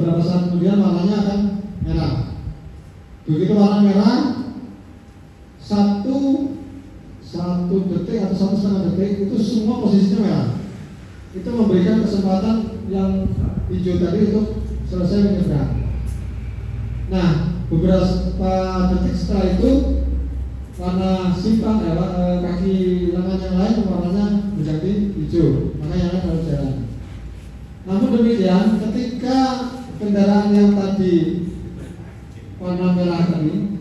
beberapa saat kemudian warnanya akan merah. Begitu warna merah, satu detik atau 1,5 detik itu semua posisinya merah. Itu memberikan kesempatan yang hijau tadi untuk selesai menyeberang. Nah, beberapa detik setelah itu warna simpang kaki lengan yang lain warnanya menjadi hijau, maka yang lain harus jalan. Namun demikian, ketika kendaraan yang tadi warna merah tadi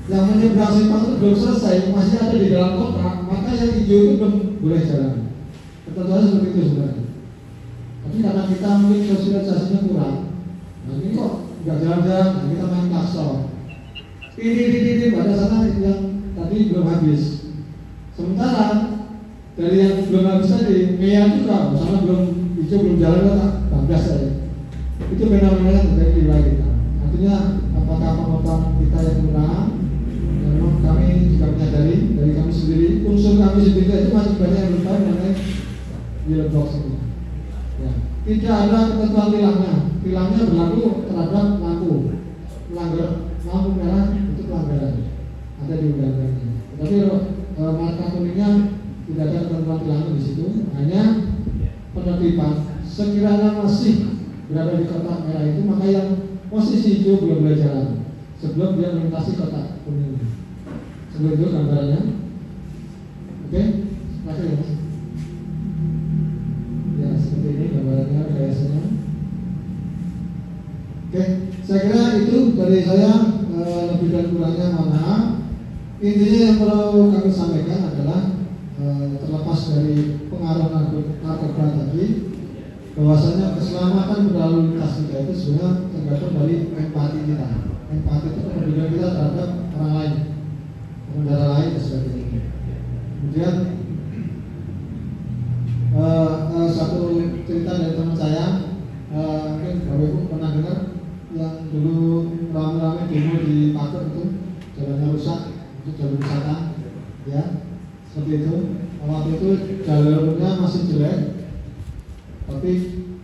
yang menyeberang simpang itu belum selesai, masih ada di dalam kotak, maka yang hijau itu belum boleh jalan. Ketentuannya seperti itu sebenarnya. Tapi karena kita mungkin sosialisasinya kurang, nah ini kok nggak jalan-jalan, nah kita main klakson. Ini pada sana yang tadi belum habis. Sementara dari yang belum habis tadi, merah juga, misalnya belum hijau belum jalan, tak bablas saya. Itu fenomena yang terjadi di wilayah kita. Artinya apakah penonton kita yang kurang? Memang kami juga menyadari dari kami sendiri, unsur kami sendiri itu masih banyak yang bertahan mengenai yellow box ini. Ya. Tidak ada ketentuan tilangnya. Tilangnya berlaku terhadap lampu. Melanggar lampu merah itu pelanggaran. Ada di undang-undangnya. Tapi marka kuningnya tidak ada ketentuan tilangnya di situ. Hanya penertiban. Sekiranya masih berada di kotak merah itu, maka yang posisi hijau belum boleh jalan sebelum dia melintasi kotak kuning. Sebelum itu gambarannya. Oke, makasih ya Mas. Ya seperti ini gambarannya, rekayasanya. Oke, saya kira itu dari saya, lebih dan kurangnya mohon maaf. Intinya yang perlu kami sampaikan adalah terlepas dari pengaruh narkoba tadi, bahwasanya keselamatan berlalu lintas kita itu sebenarnya tergantung dari empati kita. Empati itu kepedulian kita terhadap orang lain, pengendara lain dan sebagainya. Kemudian satu cerita dari teman saya, mungkin Bapak Ibu pernah dengar yang dulu rame-rame demo di Patok itu, jalannya rusak, itu jalur wisata, ya seperti itu. Waktu itu jalurnya masih jelek, tapi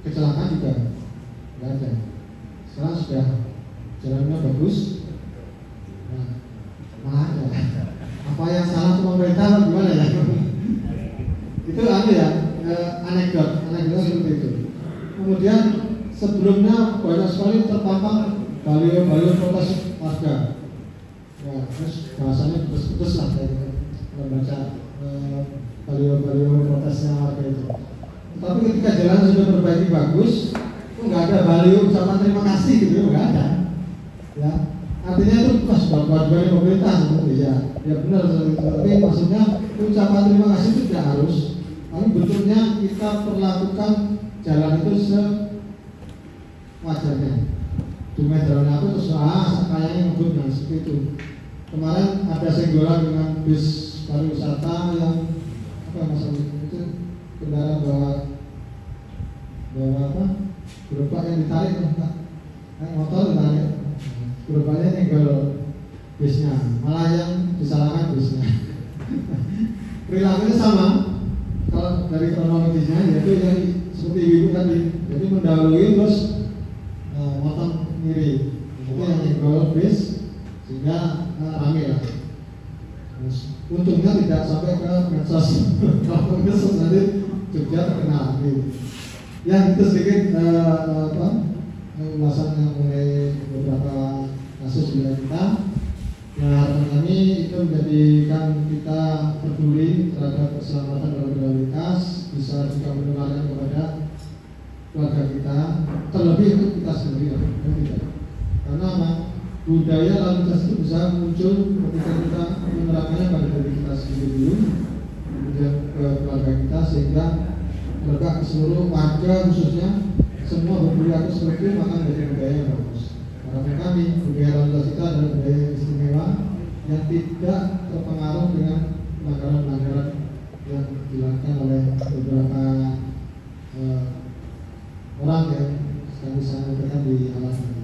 kecelakaan juga nggak ada. Sekarang sudah jalannya bagus, nah, malah ada. Apa yang salah pemerintah atau gimana ya? Itu ya, anekdot seperti itu. Kemudian sebelumnya banyak sekali terpampang baliho-baliho protes warga. Ya, terus bahasanya putus-putus lah saya membaca baliho-baliho protesnya warga itu. Tapi ketika jalan sudah perbaiki bagus, kok nggak ada baliho ucapan terima kasih gitu, nggak ada. Ya, artinya itu pas buat pemerintah gitu ya. Ya benar, tapi maksudnya ucapan terima kasih itu tidak harus. Tapi bentuknya kita perlakukan jalan itu sewajarnya. Cuma jalan aku terus kayaknya ngebut yang seperti itu. Kemarin ada senggolan dengan bis pariwisata yang apa masalah itu, kendaraan bawa apa? Gerobak yang ditarik, motor ditarik. Gerobaknya nyenggol bisnya, malah yang disalahkan bisnya. Perilakunya sama. Kalau dari kronologisnya yaitu yang seperti ibu tadi, jadi mendahului terus motor kiri, itu yang nyenggol bis sehingga rame lah. Terus untungnya tidak sampai ke medsos. Kalau medsos nanti Jogja terkenal. Ya itu sedikit ulasan yang mengenai beberapa kasus wilayah kita. Nah, harapan kami itu menjadikan kita peduli terhadap keselamatan berlalu lintas, bisa juga menularkan kepada keluarga kita, terlebih untuk kita sendiri. Karena apa? Budaya lalu lintas itu bisa muncul ketika kita menerapkannya pada diri kita sendiri dulu, kemudian ke keluarga kita, sehingga merebak ke seluruh warga khususnya semua berperilaku seperti itu, maka menjadi budaya yang bagus. Harapan kami budaya lalu lintas kita adalah budaya yang istimewa yang tidak terpengaruh dengan pelanggaran-pelanggaran yang dilakukan oleh beberapa orang yang kami sampaikan di alam ini.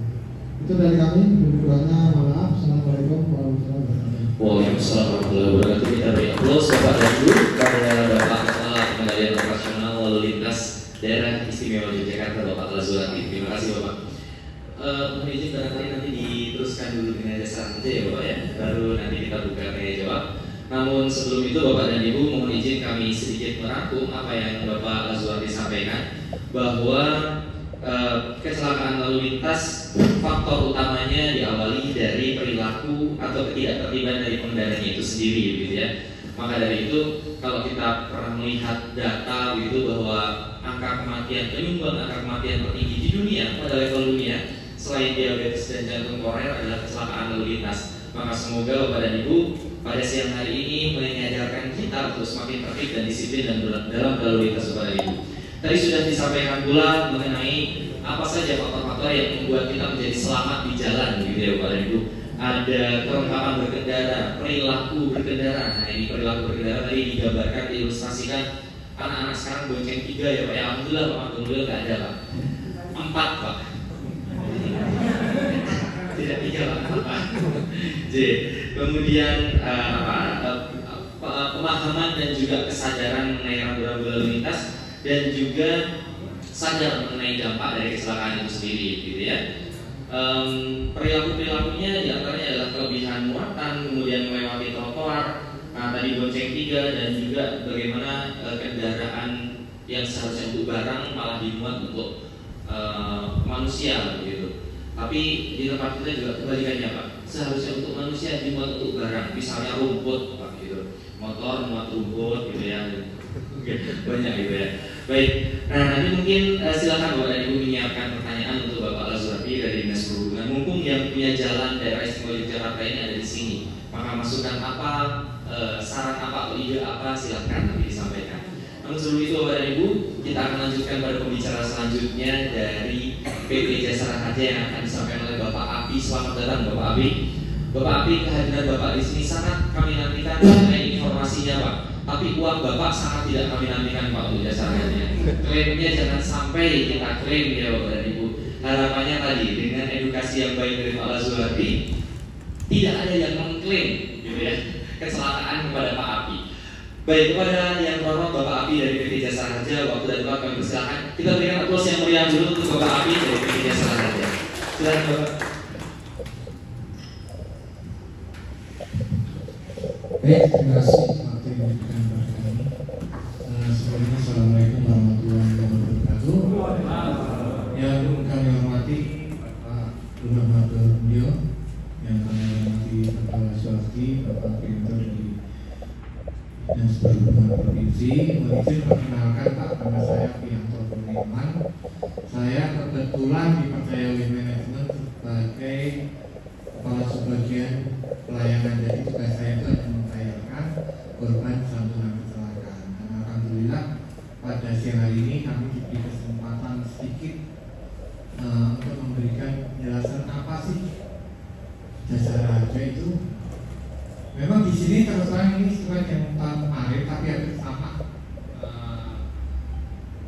Itu dari kami. Kurangnya maaf. Assalamualaikum warahmatullahi wabarakatuh. Waalaikumsalam warahmatullahi wabarakatuh. Kita beri aplaus Bapak dan Bu kepada Bapak Kepala Pengendalian Operasional Lalu Lintas Daerah Istimewa Yogyakarta, Bapak Lazulati. Terima kasih Bapak. mohon izin barangkali nanti diteruskan dulu dengan jasa saja ya Bapak ya, baru nanti kita buka tanya jawab. Namun sebelum itu Bapak dan Ibu mohon izin kami sedikit merangkum apa yang Bapak Azwardi sampaikan, bahwa kecelakaan lalu lintas faktor utamanya diawali dari perilaku atau ketidaktertiban dari pengendaranya itu sendiri gitu ya. Maka dari itu kalau kita pernah melihat data gitu bahwa angka kematian penyumbang angka kematian tertinggi di dunia pada level dunia selain diabetes dan jantung koroner adalah kecelakaan lalu lintas. Maka semoga Bapak dan Ibu pada siang hari ini mengajarkan kita untuk semakin tertib dan disiplin dalam lalu lintas Bapak dan Ibu. Tadi sudah disampaikan pula mengenai apa saja faktor-faktor yang membuat kita menjadi selamat di jalan gitu ya Bapak dan Ibu. Ada kelengkapan berkendara, perilaku berkendara. Nah ini perilaku berkendara tadi digambarkan, diilustrasikan anak-anak sekarang bonceng 3 ya Pak ya. Alhamdulillah Pak Alhamdulillah nggak ada Pak. 4 Pak. Tidak 3 Pak. Jadi kemudian pemahaman dan juga kesadaran mengenai rambu-rambu lalu lintas dan juga sadar mengenai dampak dari kecelakaan itu sendiri gitu ya. Perilaku-perilakunya diantaranya adalah kelebihan muatan, kemudian melewati trotoar, tadi bonceng 3 dan juga bagaimana kendaraan yang seharusnya untuk barang malah dimuat untuk manusia gitu. Tapi di tempat kita juga kebalikannya Pak, seharusnya untuk manusia dimuat untuk barang, misalnya rumput Pak gitu, motor muat rumput gitu ya, banyak gitu ya. Baik, nah nanti mungkin silakan Bapak dan Ibu menyiapkan pertanyaan untuk Bapak Azwardi dari Dinas Perhubungan. Mumpung yang punya jalan daerah istimewa Yogyakarta ini ada di sini, maka masukan apa, saran apa atau ide apa silakan nanti disampaikan. Namun sebelum itu Bapak dan Ibu, kita akan lanjutkan pada pembicara selanjutnya dari PT Jasara Harja yang akan disampaikan oleh Bapak Abi. Selamat datang Bapak Abi. Bapak Abi, kehadiran Bapak di sini sangat kami nantikan mengenai informasinya Pak. Tapi uang Bapak sangat tidak kami nantikan Pak untuk jasanya. Klaimnya jangan sampai kita klaim ya Bapak dan Ibu. Harapannya tadi dengan edukasi yang baik dari Pak Azwardi, tidak ada yang mengklaim gitu ya, kecelakaan kepada Pak Abi. Baik, kepada yang hormat Bapak Abi dari PT Jasara Harja, waktu dan tempat kami persilakan. Kita berikan aplaus yang meriah dulu untuk Bapak Abi dari PT Jasara Harja. Silakan Bapak. Baik, terima kasih. Sebelumnya Assalamualaikum warahmatullahi wabarakatuh. Yang kami hormati Bapak Gubernur beliau, yang kami hormati Bapak Azwardi, Bapak Pinto dari Dinas Perhubungan Provinsi. Mohon izin perkenalkan Pak, nama saya Pianto Purniman. Saya kebetulan dipercaya oleh manajemen sebagai kepala subbagian pelayanan. Jadi tugas saya itu hanya membayarkan korban santunan kecelakaan. Dan alhamdulillah pada siang hari ini kami diberi kesempatan sedikit untuk memberikan penjelasan apa sih Jasara Harja itu. Memang di sini terus terang ini sesuai yang tahun kemarin, tapi hampir sama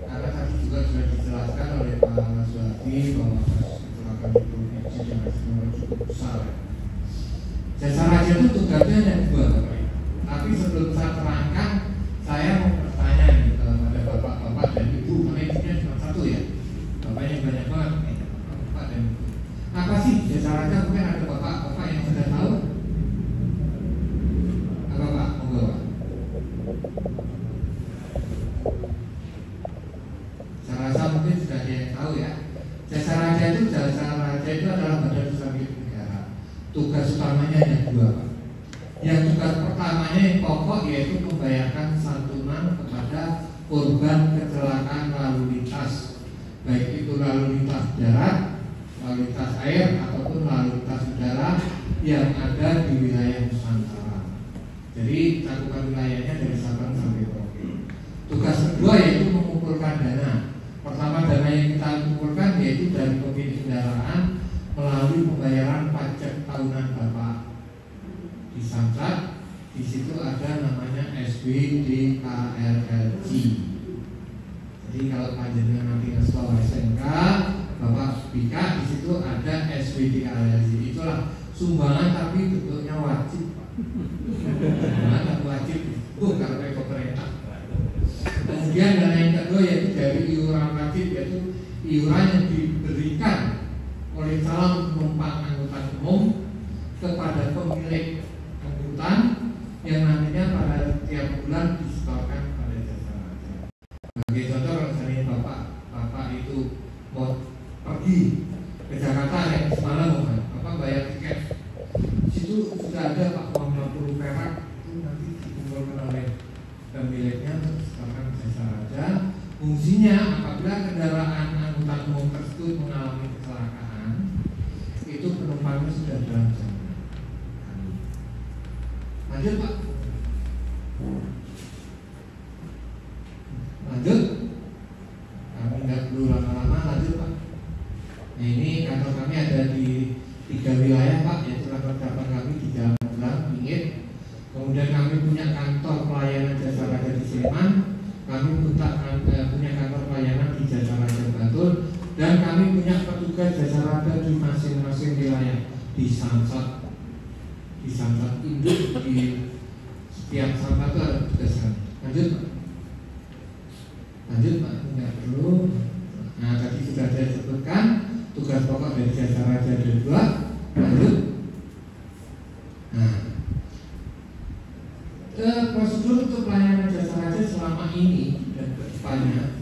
karena tadi juga sudah dijelaskan oleh Pak Azwardi bahwa kasus kecelakaan di provinsi Jawa Timur cukup besar. Jasara Harja itu tugasnya hanya 2, tapi sebelum saya terangkan, saya mau bertanya kepada bapak-bapak dan ibu, karena ibunya cuma 1 ya, bapaknya banyak banget nih, bapak dan ibu. Apa sih Jasara Harja? Mungkin ada bapak-bapak yang sudah tahu. Apa Pak? Monggo Pak. Saya rasa mungkin sudah ada yang tahu ya. Jasara Harja itu adalah badan usaha milik negara. Tugas utamanya hanya 2 Pak. Yang tugas pertamanya yang pokok yaitu membayarkan santunan kepada korban kecelakaan lalu lintas, baik itu lalu lintas darat, lalu lintas air ataupun lalu lintas udara yang ada di wilayah Nusantara. Jadi cakupan wilayahnya dari Sabang sampai Merauke. Tugas kedua yaitu mengumpulkan dana. Pertama, dana yang kita kumpulkan yaitu dari pemilik kendaraan melalui pembayaran pajak tahunan Bapak di Samsat. Di situ ada namanya SBDKRLG. Jadi kalau panjenengan nanti ngasih SMK, Bapak Bika, di situ ada SBDKRLG. Itulah sumbangan tapi bentuknya wajib. Sumbangan wajib, bukan oleh pemerintah. Kemudian dana yang kedua yaitu dari iuran wajib, yaitu iuran yang diberikan oleh milik angkutan yang nantinya pada tiap bulan disetorkan pada jasa raja. Sebagai contoh, kalau misalnya bapak itu mau pergi ke Jakarta yang semalam, bapak bayar tiket, situ sudah ada Pak uang 60 perak itu nanti dikumpulkan oleh pemiliknya untuk disetorkan jasa raja. Fungsinya apabila kendaraan angkutan umum tersebut mengalami kecelakaan, itu penumpangnya sudah dalam jaminan. Lanjut Pak. Lanjut. Kami nggak perlu lama-lama, lanjut Pak. Nah, ini kantor kami ada di 3 wilayah Pak, yaitu kantor cabang kami di Jalan Magelang, Pingit. Kemudian kami punya kantor pelayanan jasa raja di Sleman. Kami punya kantor pelayanan di Jasa Raja Bantul, dan kami punya petugas jasa raja di masing-masing wilayah, di Samsat induk, di setiap Samsat itu ada petugas kami. Lanjut Pak, tidak perlu. Nah, tadi sudah saya sebutkan tugas pokok dari jasa raja ada 2. Lanjut. Nah, prosedur untuk pelayanan jasa raja selama ini dan kedepannya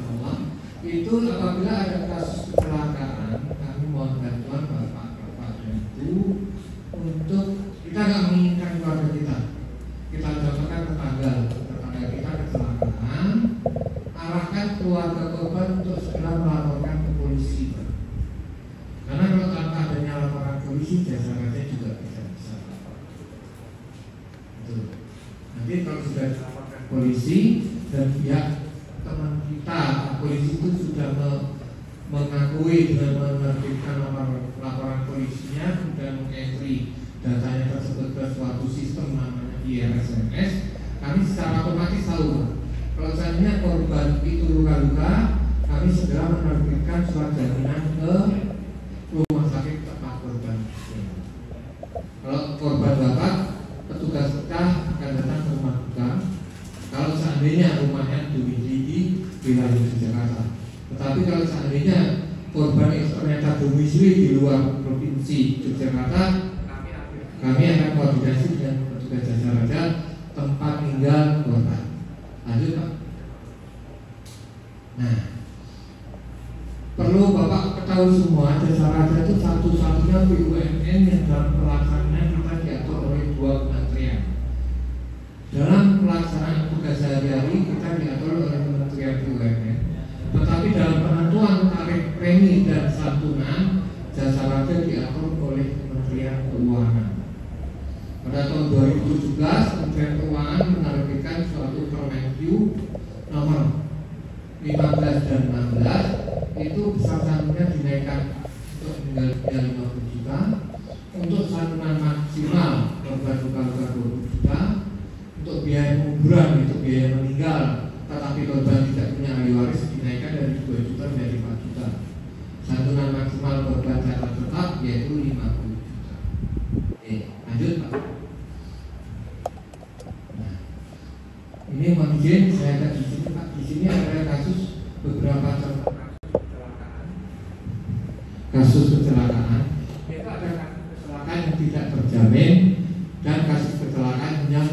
itu apabila ada kasus kecelakaan, kami mohon bantuan bapak-bapak dan ibu untuk kita nggak menginginkan keluarga kita contohkan tetangga kita kecelakaan, arahkan keluarga korban untuk segera melaporkan ke polisi. Karena kalau tanpa adanya laporan polisi, jasa raja juga bisa lapor. Nanti kalau sudah dilaporkan polisi dan pihak teman kita, polisi itu sudah mengakui dengan menerbitkan laporan polisinya, kemudian mengentry datanya tersebut ke suatu sistem namanya IRSMS, kami secara otomatis tahu kalau seandainya korban itu luka-luka, kami segera menerbitkan surat jaminan ke rumah sakit tempat korban. Kalau korban wafat, petugas kita akan datang ke rumah duka. Kalau seandainya rumahnya di wilayah Jakarta, tetapi kalau seandainya korban itu ternyata domisili di luar provinsi Yogyakarta, kami akan koordinasi dengan petugas jasa raja tempat tinggal korban. Lanjut Pak. Nah, perlu Bapak ketahui semua, jasa raja itu satu-satunya BUMN yang dalam pelaksanaannya kita diatur oleh 2 kementerian. Dalam pelaksanaan tugas sehari-hari kita diatur oleh Kementerian BUMN, tetapi dalam penentuan tarif premi dan santunan, jasa raja diatur oleh Kementerian Keuangan. Pada tahun 2017, Kementerian Keuangan menerbitkan suatu Permenkyu nomor 15 dan 16, itu besar santunan dinaikkan untuk meninggal 50 juta, untuk santunan maksimal korban luka-luka 20 juta, untuk biaya penguburan itu biaya meninggal tetapi korban tidak punya ahli waris dinaikkan dari 2 juta menjadi 4 juta. Santunan maksimal korban catat tetap yaitu 50 juta. Lanjut Pak. Nah, ini mohon izin saya ada di sini Pak. Di sini ada beberapa kasus kecelakaan. Itu ada kasus kecelakaan yang tidak terjamin dan kasus kecelakaan yang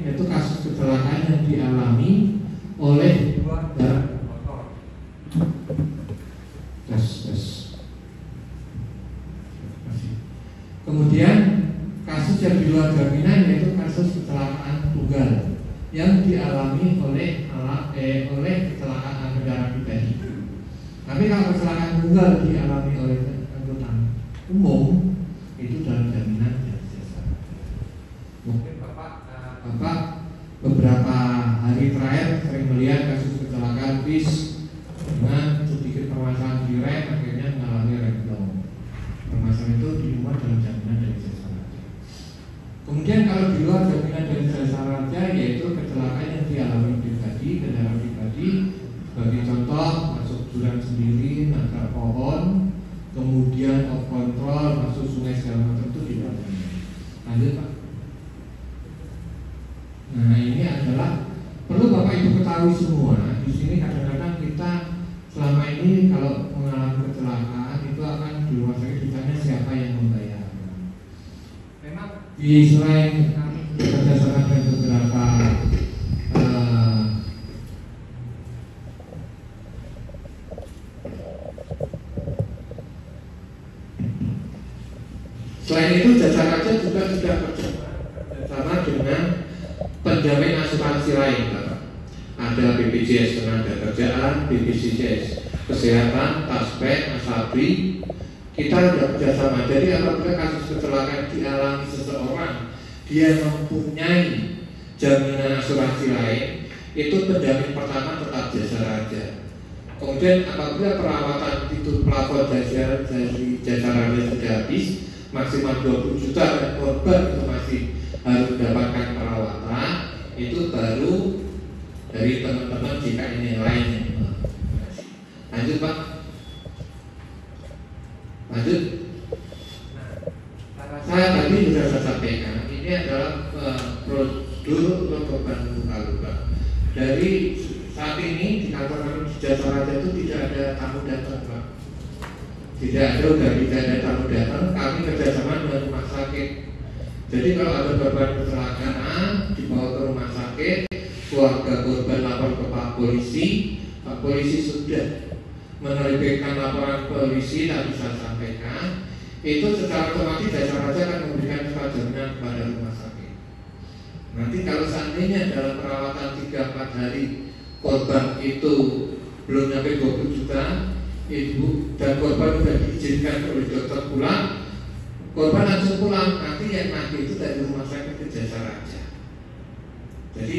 yaitu kasus kecelakaan yang dialami oleh kendaraan motor. Kemudian kasus yang di luar jaminan yaitu kasus kecelakaan tunggal yang dialami oleh kecelakaan kendaraan pribadi. Tapi kalau kecelakaan tunggal dialami oleh angkutan umum itu dalam jaminan jasa. Mungkin Bapak beberapa hari terakhir sering melihat kasus kecelakaan bis dengan sedikit permasalahan di rem akhirnya mengalami remblong. Permasalahan itu dimuat dalam jaminan dari jasa raja. Kemudian kalau di luar jaminan dari jasa raja yaitu kecelakaan yang dialami pribadi, kendaraan pribadi, sebagai contoh masuk jurang sendiri, nabrak pohon, kemudian off control, masuk sungai segala macam itu di luar jaminan. Lanjut Pak. Nah, ini adalah perlu Bapak Ibu ketahui semua. Di sini kadang-kadang kita selama ini kalau mengalami kecelakaan itu akan di rumah sakit ditanya siapa yang Di selain berdasarkan beberapa selain itu jasa raja juga sudah bersama dengan penjamin asuransi lain, Pak. Ada BPJS Ketenagakerjaan, BPJS Kesehatan, Taspek, Asabri. Kita sudah bekerjasama. Jadi apabila kasus kecelakaan dialami seseorang, dia mempunyai jaminan asuransi lain, itu penjamin pertama tetap jasa raja. Kemudian apabila perawatan itu plafon jasa raja sudah habis, maksimal 20 juta dan korban itu masih harus mendapatkan perawatan, itu baru dari teman-teman jika ini lainnya. Lanjut, Pak. Lanjut. Saya tadi sudah saya sampaikan, ini adalah prosedur untuk korban luka-luka. Dari saat ini di kantor kami di Jasa Raja itu tidak ada tamu datang, Pak. Tidak ada tamu datang. Kami kerjasama dengan rumah sakit. Jadi kalau ada korban kecelakaan dibawa ke rumah sakit, keluarga korban lapor ke Pak Polisi sudah menerbitkan laporan polisi, tadi saya sampaikan, itu secara otomatis Jasa Raja akan memberikan surat jaminan kepada rumah sakit. Nanti kalau seandainya dalam perawatan 3-4 hari korban itu belum sampai 20 juta, ibu dan korban sudah diizinkan oleh dokter pulang, korban langsung pulang. Nanti yang nanti itu dari rumah sakit ke Jasa Raja. Jadi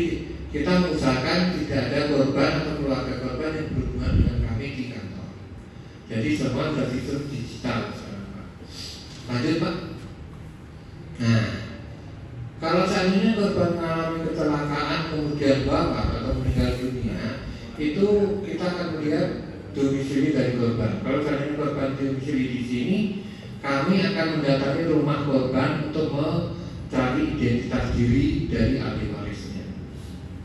kita mengusahakan tidak ada korban atau keluarga korban yang berhubungan dengan kami di kantor. Jadi semua sudah sistem digital sekarang, Pak. Lanjut, Pak. Nah, kalau seandainya korban mengalami kecelakaan kemudian wafat atau meninggal dunia, itu kita akan melihat domisili dari korban. Kalau seandainya korban domisili di sini, kami akan mendatangi rumah korban untuk mencari identitas diri dari ahli warisnya.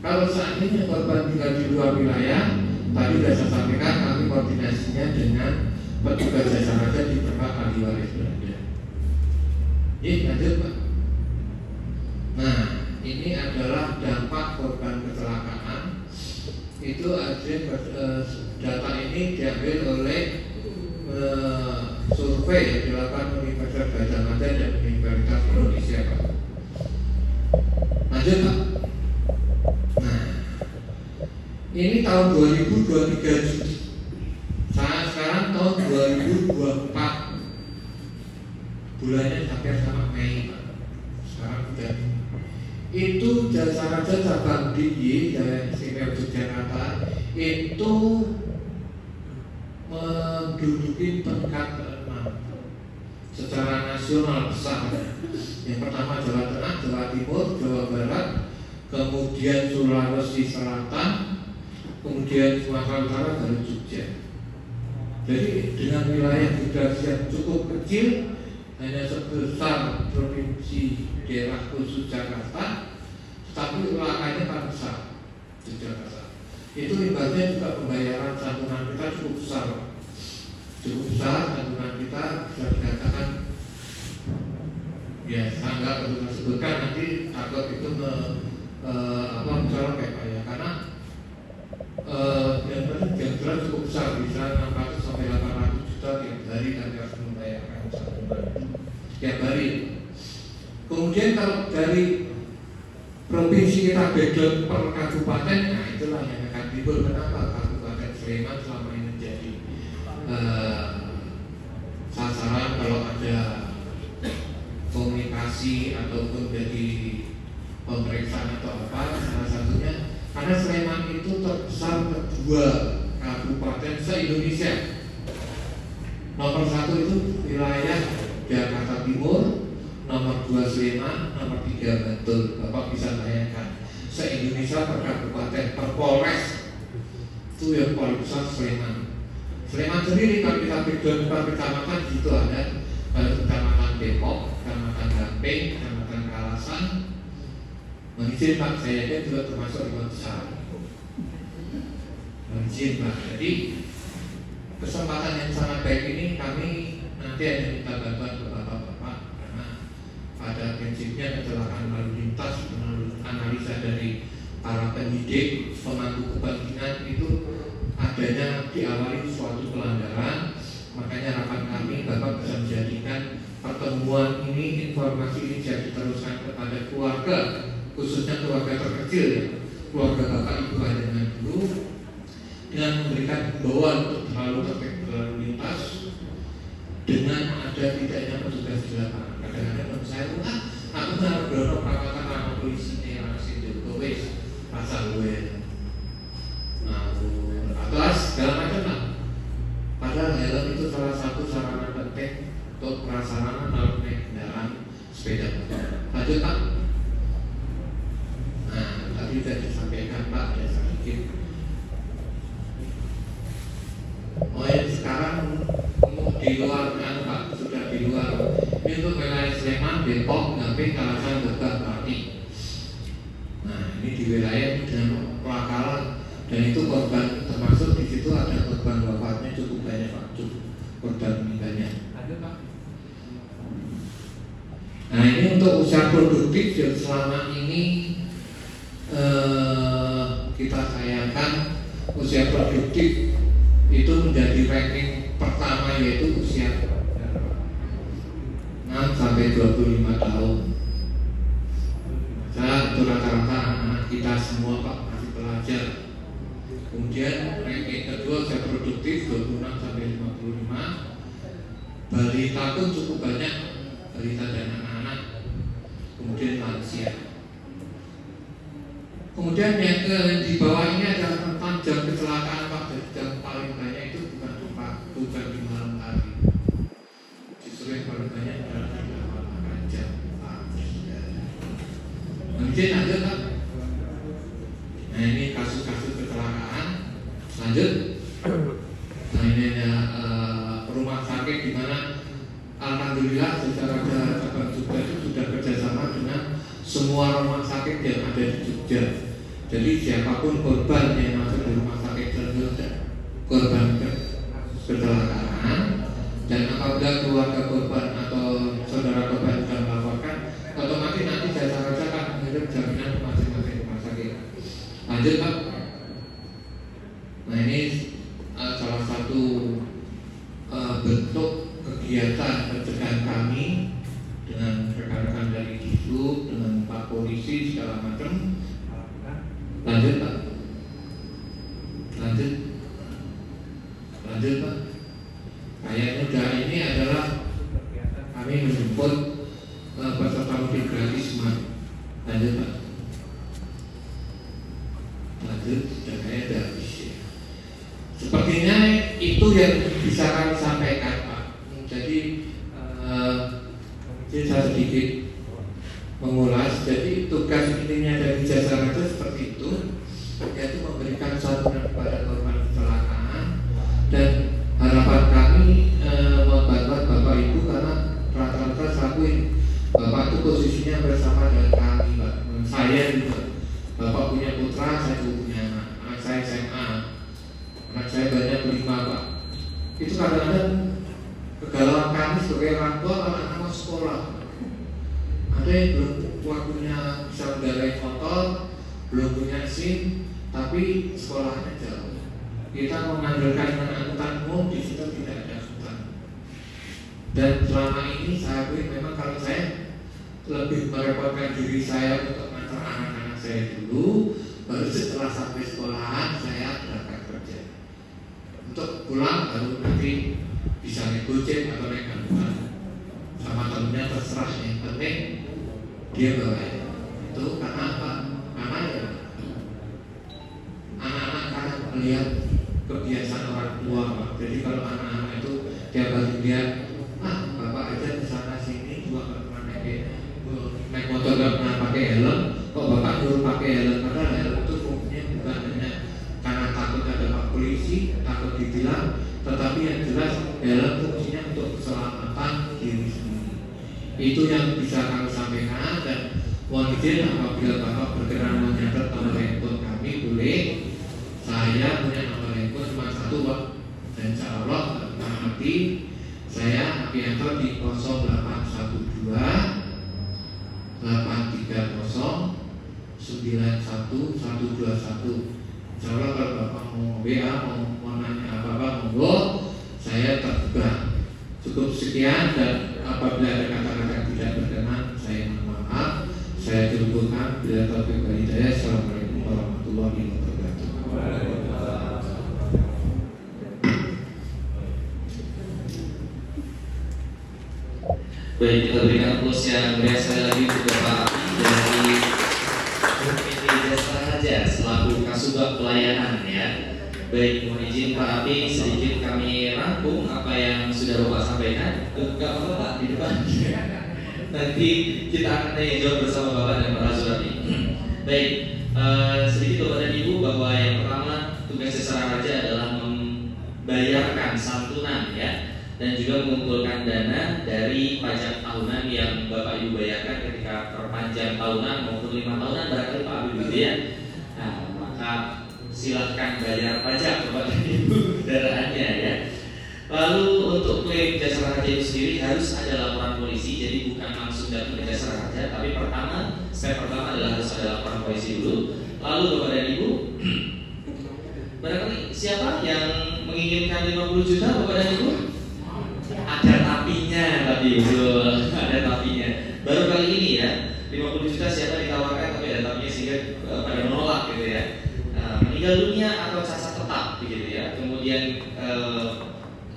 Kalau seandainya korban tinggal di luar wilayah, tadi sudah saya sampaikan, kami koordinasinya dengan petugas Jasa Raja di tempat ahli waris berada. Lanjut, Pak. Nah, ini adalah dampak korban kecelakaan. Itu data ini diambil oleh survei yang dilakukan Universitas Gadjah Mada dan Universitas Indonesia, Pak. Lanjut, Pak. Nah, ini tahun 2023. Sekarang tahun 2024. Bulannya sampai sama Mei, Pak. Sekarang sudah itu Jasa Raja cabang DIY Jaya Istimewa Yogyakarta itu menduduki peringkat ke-6 secara nasional besar. Yang pertama Jawa Tengah, Jawa Timur, Jawa Barat, kemudian Sulawesi Selatan, kemudian Sumatera Utara, baru Jogja. Jadi dengan wilayah geografis yang cukup kecil, hanya sebesar provinsi daerah khusus Jakarta, tapi ulangnya kan besar di Jakarta. Itu ibaratnya juga pembayaran santunan kita cukup besar. Santunan kita bisa dikatakan, ya saya nggak perlu sebutkan nanti takut itu misalnya kayak ya, karena yang jelas cukup besar, bisa 600 sampai 800 juta tiap hari kami harus membayarkan santunan tiap hari. Kemudian kalau dari provinsi kita beda per kabupaten, nah itulah yang akan timbul. Kenapa Kabupaten Sleman selama ini menjadi sasaran kalau ada komunikasi ataupun jadi pemeriksaan atau apa, salah satunya karena Sleman itu terbesar kedua kabupaten se-Indonesia. Nomor 1 itu wilayah Jakarta Timur, nomor 2 Sleman, nomor 3 Bantul. Bapak bisa bayangkan se-Indonesia per kabupaten, per polres itu yang paling besar Sleman. Sleman sendiri kalau kita bidon per kecamatan itu ada kecamatan Depok, kecamatan Gamping, kecamatan Kalasan. Mengizin Pak, saya juga termasuk 5 besar. Mengizin Pak. Jadi kesempatan yang sangat baik ini kami nanti ada minta bantuan ke bapak-bapak karena pada pada prinsipnya kecelakaan lalu lintas menurut analisa dari para penyidik pemangku kepentingan itu adanya diawali suatu pelanggaran. Makanya rapat kami Bapak bisa menjadikan pertemuan ini, informasi ini bisa diteruskan kepada keluarga, khususnya keluarga terkecil ya, keluarga Bapak Ibu panjenengan dulu, dengan memberikan himbauan untuk terlalu tertib berlalu lintas dengan ada tidaknya petugas di lapangan. Kadang-kadang menurut saya aku nggak berdoa perawatan sama polisi yang masih Jokowi pasal gue atas segala macam lah. Padahal helm itu salah satu sarana penting untuk prasarana dalam naik kendaraan sepeda motor. Lanjut Pak. Nah, tadi sudah disampaikan Pak, ada sedikit. Oh ya, sekarang di luar kan Pak, sudah di luar. Ini untuk wilayah Sleman, Depok, Ngamping, Kalasan, Lebak, Pati. Nah, ini di wilayah dengan pelakaran dan itu korban, termasuk di situ ada korban wafatnya cukup banyak Pak, cukup korban meninggalnya. Ada Pak. Nah, ini untuk usaha produktif yang selama ini kita sayangkan usia produktif itu menjadi ranking pertama, yaitu usia 6 sampai 25 tahun. Saya itu rata-rata anak kita semua Pak masih pelajar. Kemudian ranking kedua usia produktif 26 sampai 55. Balita pun cukup banyak, balita dan anak-anak. Kemudian lansia. Kemudian yang di bawah ini adalah tentang jam kecelakaan Pak. Jam paling banyak itu bukan di malam hari. Justru yang paling banyak adalah di malam jam pagi. Kemudian lanjut Pak. Nah, ini kasus-kasus kecelakaan. Lanjut. Nah, ini ada rumah sakit di mana alhamdulillah secara cabang Jogja itu sudah kerjasama dengan semua rumah sakit yang ada di Jogja. Jadi siapapun korban yang masuk di rumah sakit tersebut korban kecelakaan, dan apabila keluarga korban atau saudara korban sudah melaporkan, otomatis nanti jasa raja akan mengirim jaminan masing-masing rumah sakit. Lanjut Pak. Nah, ini salah satu bentuk kegiatan pencegahan kami dengan rekan-rekan dari Disub, dengan Pak Polisi segala macam. Lanjut Pak. Lanjut Pak. Kayaknya udah, ini adalah kami menjemput peserta mudik gratis Pak. Lanjut Pak. Lanjut, dan kayaknya udah habis ya. Sepertinya itu yang bisa kami sampaikan Pak. Jadi saya sedikit mengulas. Jadi tugas intinya dari jasa raja seperti itu, yaitu memberikan santunan kepada korban kecelakaan, dan harapan kami membantu Bapak Ibu karena rata-rata selaku Bapak itu posisinya bersama dengan kami Pak. Saya juga, Bapak punya putra, saya juga punya anak saya SMA, anak saya banyak 5 Pak. Itu kadang-kadang kegalauan kami sebagai orang tua, anak-anak mau sekolah. Ada yang belum waktunya bisa mengendarai motor, belum punya SIM, tapi sekolahnya jauh. Kita mengandalkan angkutan umum, di situ tidak ada angkutan. Dan selama ini saya akui memang kalau saya lebih merepotkan diri saya untuk mengantar anak-anak saya dulu, baru setelah sampai sekolahan saya berangkat kerja. Untuk pulang baru nanti bisa naik Gojek atau naik angkutan sama temennya, terserah, yang penting dia bawa itu. Karena apa? Karena ya anak-anak kan melihat kebiasaan orang tua Pak. Jadi kalau anak-anak itu tiap hari lihat, bapak aja di sana sini juga nggak pernah naik motor, nggak pernah pakai helm, kok bapak dulu pakai helm. Padahal helm itu fungsinya bukan hanya karena takut ada Pak Polisi, takut ditilang, tetapi yang jelas helm fungsinya untuk keselamatan diri sendiri. Itu yang bisa kami sampaikan, dan mohon izin apabila Bapak berkenan menyatat nomor handphone kami, boleh. Saya punya nomor handphone cuma 1 Pak, dan insya Allah nanti saya Apianto di 0812 830 91 121. Insyaallah kalau Bapak mau WA, mau nanya apa-apa, monggo, saya terbuka. Cukup sekian, dan apabila ada kata-kata tidak berkenan, saya mohon maaf. Saya terbuka. Bila taufiq wal hidayah. Assalamualaikum warahmatullahi wabarakatuh. Baik, kita berikan aplaus yang meriah sekali lagi untuk Bapak dari PT Jasa Raja selaku Kasubag Pelayanan ya. Baik, mohon izin Pak Api, sedikit kami rangkum apa yang sudah Bapak sampaikan. Enggak apa-apa Pak, di depan. Nanti kita akan tanya jawab bersama Bapak dan Pak Surati. Baik, sedikit Bapak dan Ibu bahwa yang pertama tugas Jasa Raja adalah membayarkan santunan ya, dan juga mengumpulkan dana dari pajak tahunan yang Bapak Ibu bayarkan ketika perpanjang tahunan maupun 5 tahunan barangkali Pak Ibu gitu ya. Nah, maka silahkan bayar pajak Bapak dan Ibu kendaraannya ya. Lalu untuk klaim Jasa Raja itu sendiri harus ada laporan polisi, jadi bukan langsung datang ke Jasa Raja, tapi step pertama adalah harus ada laporan polisi dulu. Lalu Bapak dan Ibu, barangkali siapa yang menginginkan 50 juta Bapak dan Ibu? Ada tapinya, tapi betul, ada tapinya. Baru kali ini ya, 50 juta siapa ditawarkan tapi ada tapinya sehingga pada menolak gitu ya. Meninggal dunia atau cacat tetap begitu ya. Kemudian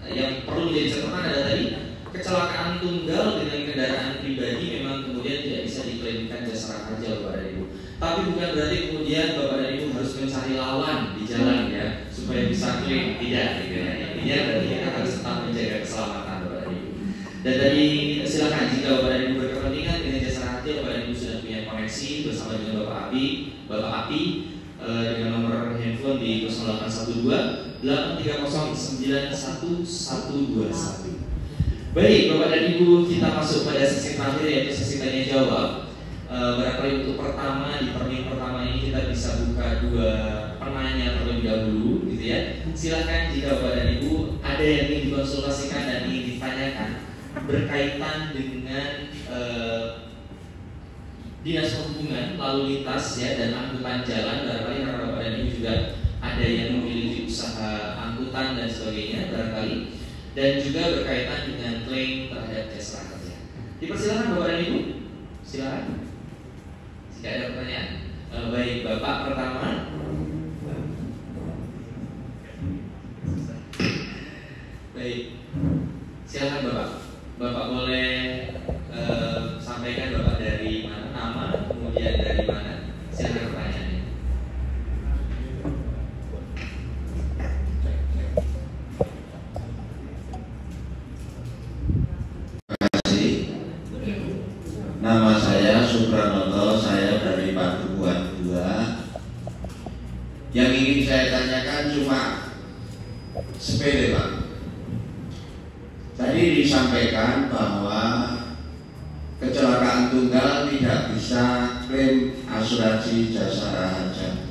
yang perlu menjadi catatan ada tadi kecelakaan tunggal dengan kendaraan pribadi memang kemudian tidak bisa diklaimkan Jasa Raja Bapak dan Ibu. Tapi bukan berarti kemudian Bapak dan Ibu harus mencari lawan di jalan ya supaya bisa klaim, tidak gitu ya. Intinya berarti kita harus tetap menjaga keselamatan Bapak dan Ibu. Dan tadi silakan jika Bapak dan Ibu berkepentingan dengan Jasa Raja, Bapak dan Ibu sudah punya koneksi bersama dengan Bapak Api dengan nomor handphone di 0812 830 91121. Baik Bapak dan Ibu, kita masuk pada sesi terakhir yaitu sesi tanya jawab. Barangkali untuk pertama di pertanyaan pertama ini kita bisa buka 2 penanya terlebih dahulu gitu ya. Silahkan jika Bapak dan Ibu ada yang ingin dikonsultasikan dan ingin ditanyakan berkaitan dengan Dinas Perhubungan lalu lintas ya dan angkutan jalan, barangkali karena Bapak dan Ibu juga ada yang memiliki usaha angkutan dan sebagainya barangkali, dan juga berkaitan dengan klaim terhadap Jasa Raja. Dipersilakan Bapak dan Ibu, silakan jika ada pertanyaan. Baik, Bapak pertama. Baik, silakan Bapak. Bapak boleh sampaikan Bapak dari mana, nama, kemudian dari mana. Silakan pertanyaannya. Terima kasih. Nama saya Supranoto, saya dari Padukuhan 2. Yang ingin saya tanyakan cuma sepele Pak. Tadi disampaikan bahwa kecelakaan tunggal tidak bisa klaim asuransi Jasa Raja.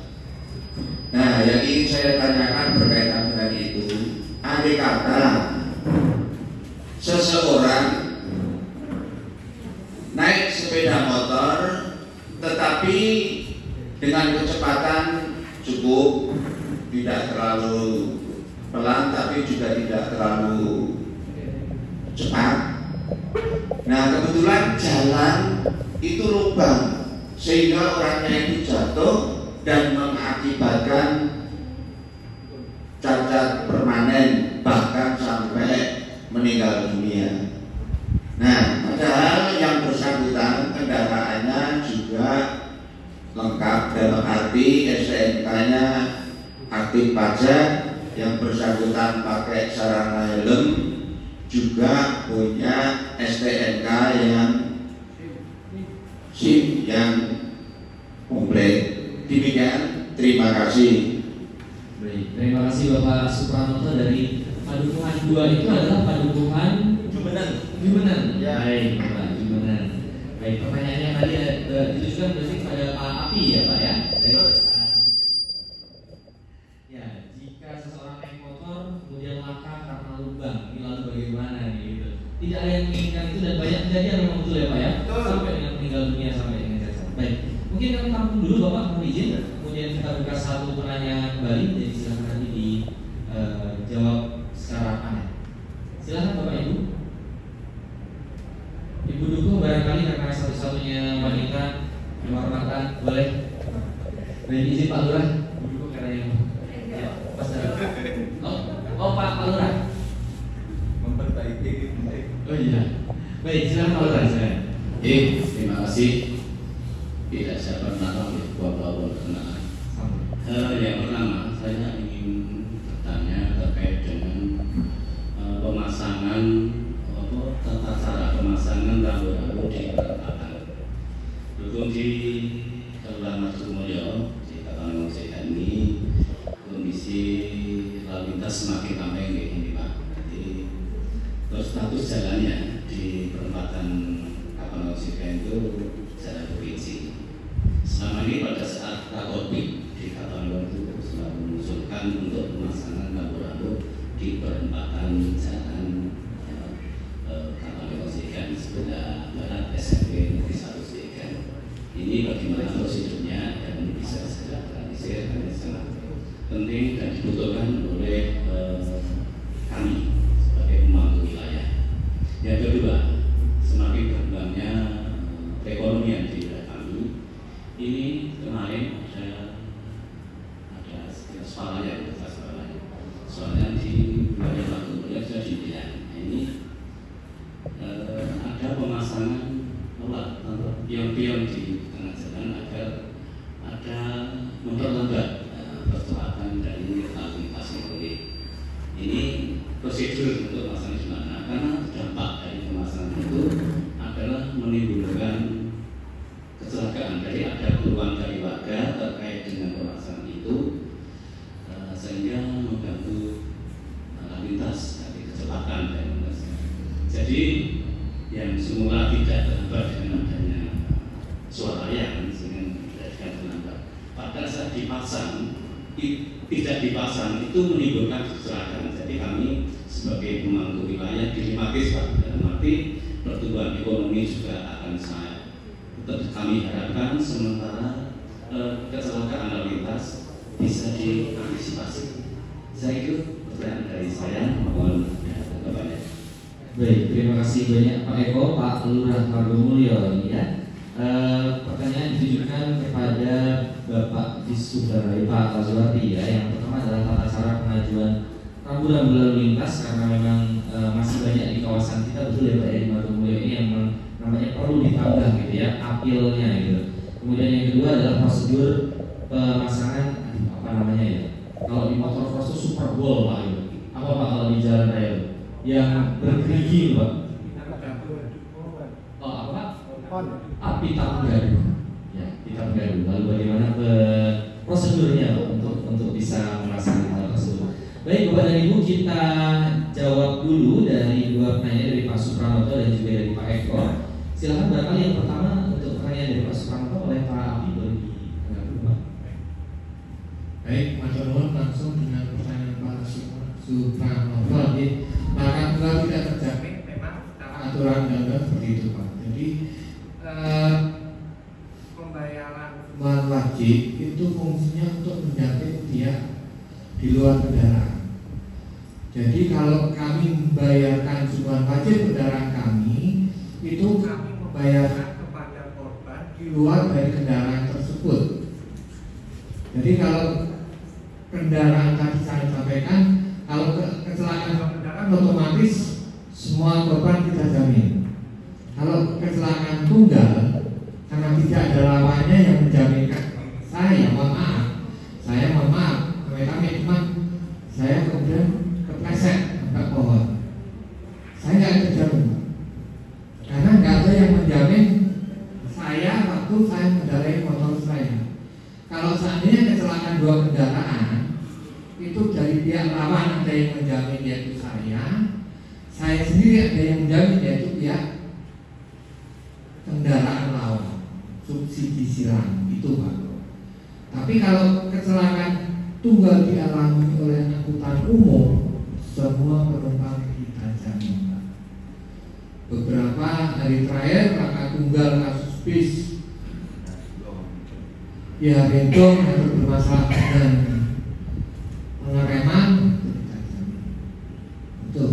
Nah, yang ingin saya tanyakan berkaitan dengan itu, andai kata seseorang naik sepeda motor tetapi dengan kecepatan cukup, tidak terlalu pelan tapi juga tidak terlalu cepat. Nah, kebetulan jalan itu lubang sehingga orangnya itu jatuh dan mengakibatkan cacat permanen bahkan sampai meninggal dunia. Nah, padahal yang bersangkutan kendaraannya juga lengkap dalam arti STNK-nya aktif pajak, yang bersangkutan pakai sarana helm, juga punya STNK yang SIM yang komplit. Demikian, terima kasih. Baik, terima kasih Bapak Supranoto dari Padukuhan 2 itu adalah Padukuhan Jumeneng. Ya. Baik, Bapak Jumeneng. Baik, pertanyaannya tadi itu juga berarti pada Pak Api ya Pak ya. Dari ya, jika seseorang naik motor kemudian laka karena lubang, ini lalu bagaimana nih gitu? tidak ada yang menginginkan itu dan banyak kejadian memang betul ya Pak ya. Betul. Sampai dengan meninggal dunia sampai dengan cacat. Baik, mungkin kami tampung dulu Bapak, mohon izin. Kemudian kita buka satu pertanyaan kembali. Jadi silakan nanti dijawab secara panel. Silakan Bapak Ibu. Ibu dukung barangkali karena satu-satunya wanita yang menghormatkan, boleh. Boleh izin Pak Lurah. Ibu dukung karena yang Mas Oh Pak Lurah. Memperbaiki. Oh iya. Baik, silakan Pak Lurah. Terima kasih. Tidak saya pernah tahu bahwa berkenaan. Yang pertama, saya ingin bertanya terkait dengan pemasangan tata cara pemasangan rambu-rambu di perempatan. Dukung di Kelurahan Margomulyo di Kabupaten Sedan ini kondisi lalu lintas semakin ramai ini Pak. Jadi terus status jalannya di perempatan Kabupaten Sedan itu jalan provinsi. Selama ini pada saat Rakopi di Kabupaten itu selalu mengusulkan untuk pemasangan rambu-rambu di perempatan jalan Kabupaten Sedan sebelah barat SMP Negeri 1 Sedan. Ini bagaimana prosedurnya dan bisa segera terrealisir karena sangat penting dan dibutuhkan oleh kami sebagai pemangku wilayah. Yang kedua, semakin berkembangnya perekonomian di wilayah kami. Ini kemarin ada swalayan, soalnya di wilayah Margomulyo sudah dibilang ini ada pemasangan pion-pion di tengah jalan agar ada memperlambat percepatan dari lalu lintas ini prosedur untuk pemasangan di mana? Karena dampak dari pemasangan itu adalah menimbulkan kecelakaan. Jadi ada keluhan dari warga terkait dengan pemasangan itu sehingga mengganggu lalu lintas dari kecepatan dan jadi yang semula tidak terhambat dengan adanya swalayan sehingga tidak terhambat. Pada saat dipasang tidak dipasang itu menimbulkan kecelakaan. Jadi kami sebagai pemangku wilayah dilematis Pak, dalam arti pertumbuhan ekonomi juga akan kami harapkan sementara kecelakaan lalu lintas bisa diantisipasi. Saya itu pertanyaan dari saya, mohon kebanyakan. Baik, terima kasih banyak Pak Eko, Pak Lurah Margomulyo ini ya. Pertanyaan ditujukan kepada Bapak Disubdar Pak Azwati ya. Yang pertama adalah tata cara pengajuan rambu-rambu lalu lintas karena memang masih banyak di kawasan kita betul ya Pak ya, di Margomulyo ini yang namanya perlu ditambah gitu ya, apilnya gitu. Kemudian yang kedua adalah prosedur pemasangan apa namanya ya? Kalau di motor cross itu super bowl Pak gitu. Apa Pak kalau di jalan raya yang bergerigi Pak? Oh apa? Api gaduh. Ya, pitam gaduh. Lalu bagaimana prosedurnya untuk bisa melaksanakan hal tersebut? Baik Bapak dan Ibu, kita jawab dulu dari dua pertanyaan dari Pak Supranoto dan juga dari Pak Eko. Silakan barangkali yang pertama untuk pertanyaan dari Pak Supranoto oleh Pak Abi boleh ditanggapi Pak. Baik, Mas Nuwun langsung dengan pertanyaan Pak Supranoto. Maka tidak terjamin memang aturan undang-undang seperti itu Pak. Jadi pembayaran wajib itu fungsinya untuk menjamin dia di luar kendaraan. Jadi kalau kami membayarkan sumbangan wajib kendaraan kami, itu kami membayarkan kepada korban di luar dari kendaraan tersebut. Jadi kalau kendaraan tadi saya sampaikan, kalau kecelakaan kendaraan otomatis semua korban kita jamin. Kalau kecelakaan tunggal, karena tidak ada lawannya yang menjaminkan saya, mohon maaf, kami cuma saya kemudian kepleset nabrak pohon, saya nggak terjamin karena nggak ada yang menjamin saya waktu saya mengendarai motor saya. Kalau seandainya kecelakaan dua kendaraan itu dari pihak lawan ada yang menjamin yaitu saya sendiri ada yang menjamin yaitu pihak kendaraan lawan, subsidi silang itu Pak. Tapi kalau kecelakaan tunggal dialami oleh angkutan umum, semua penumpang kita jamin Pak. ya bentuk atau bermasalah dengan pengereman itu.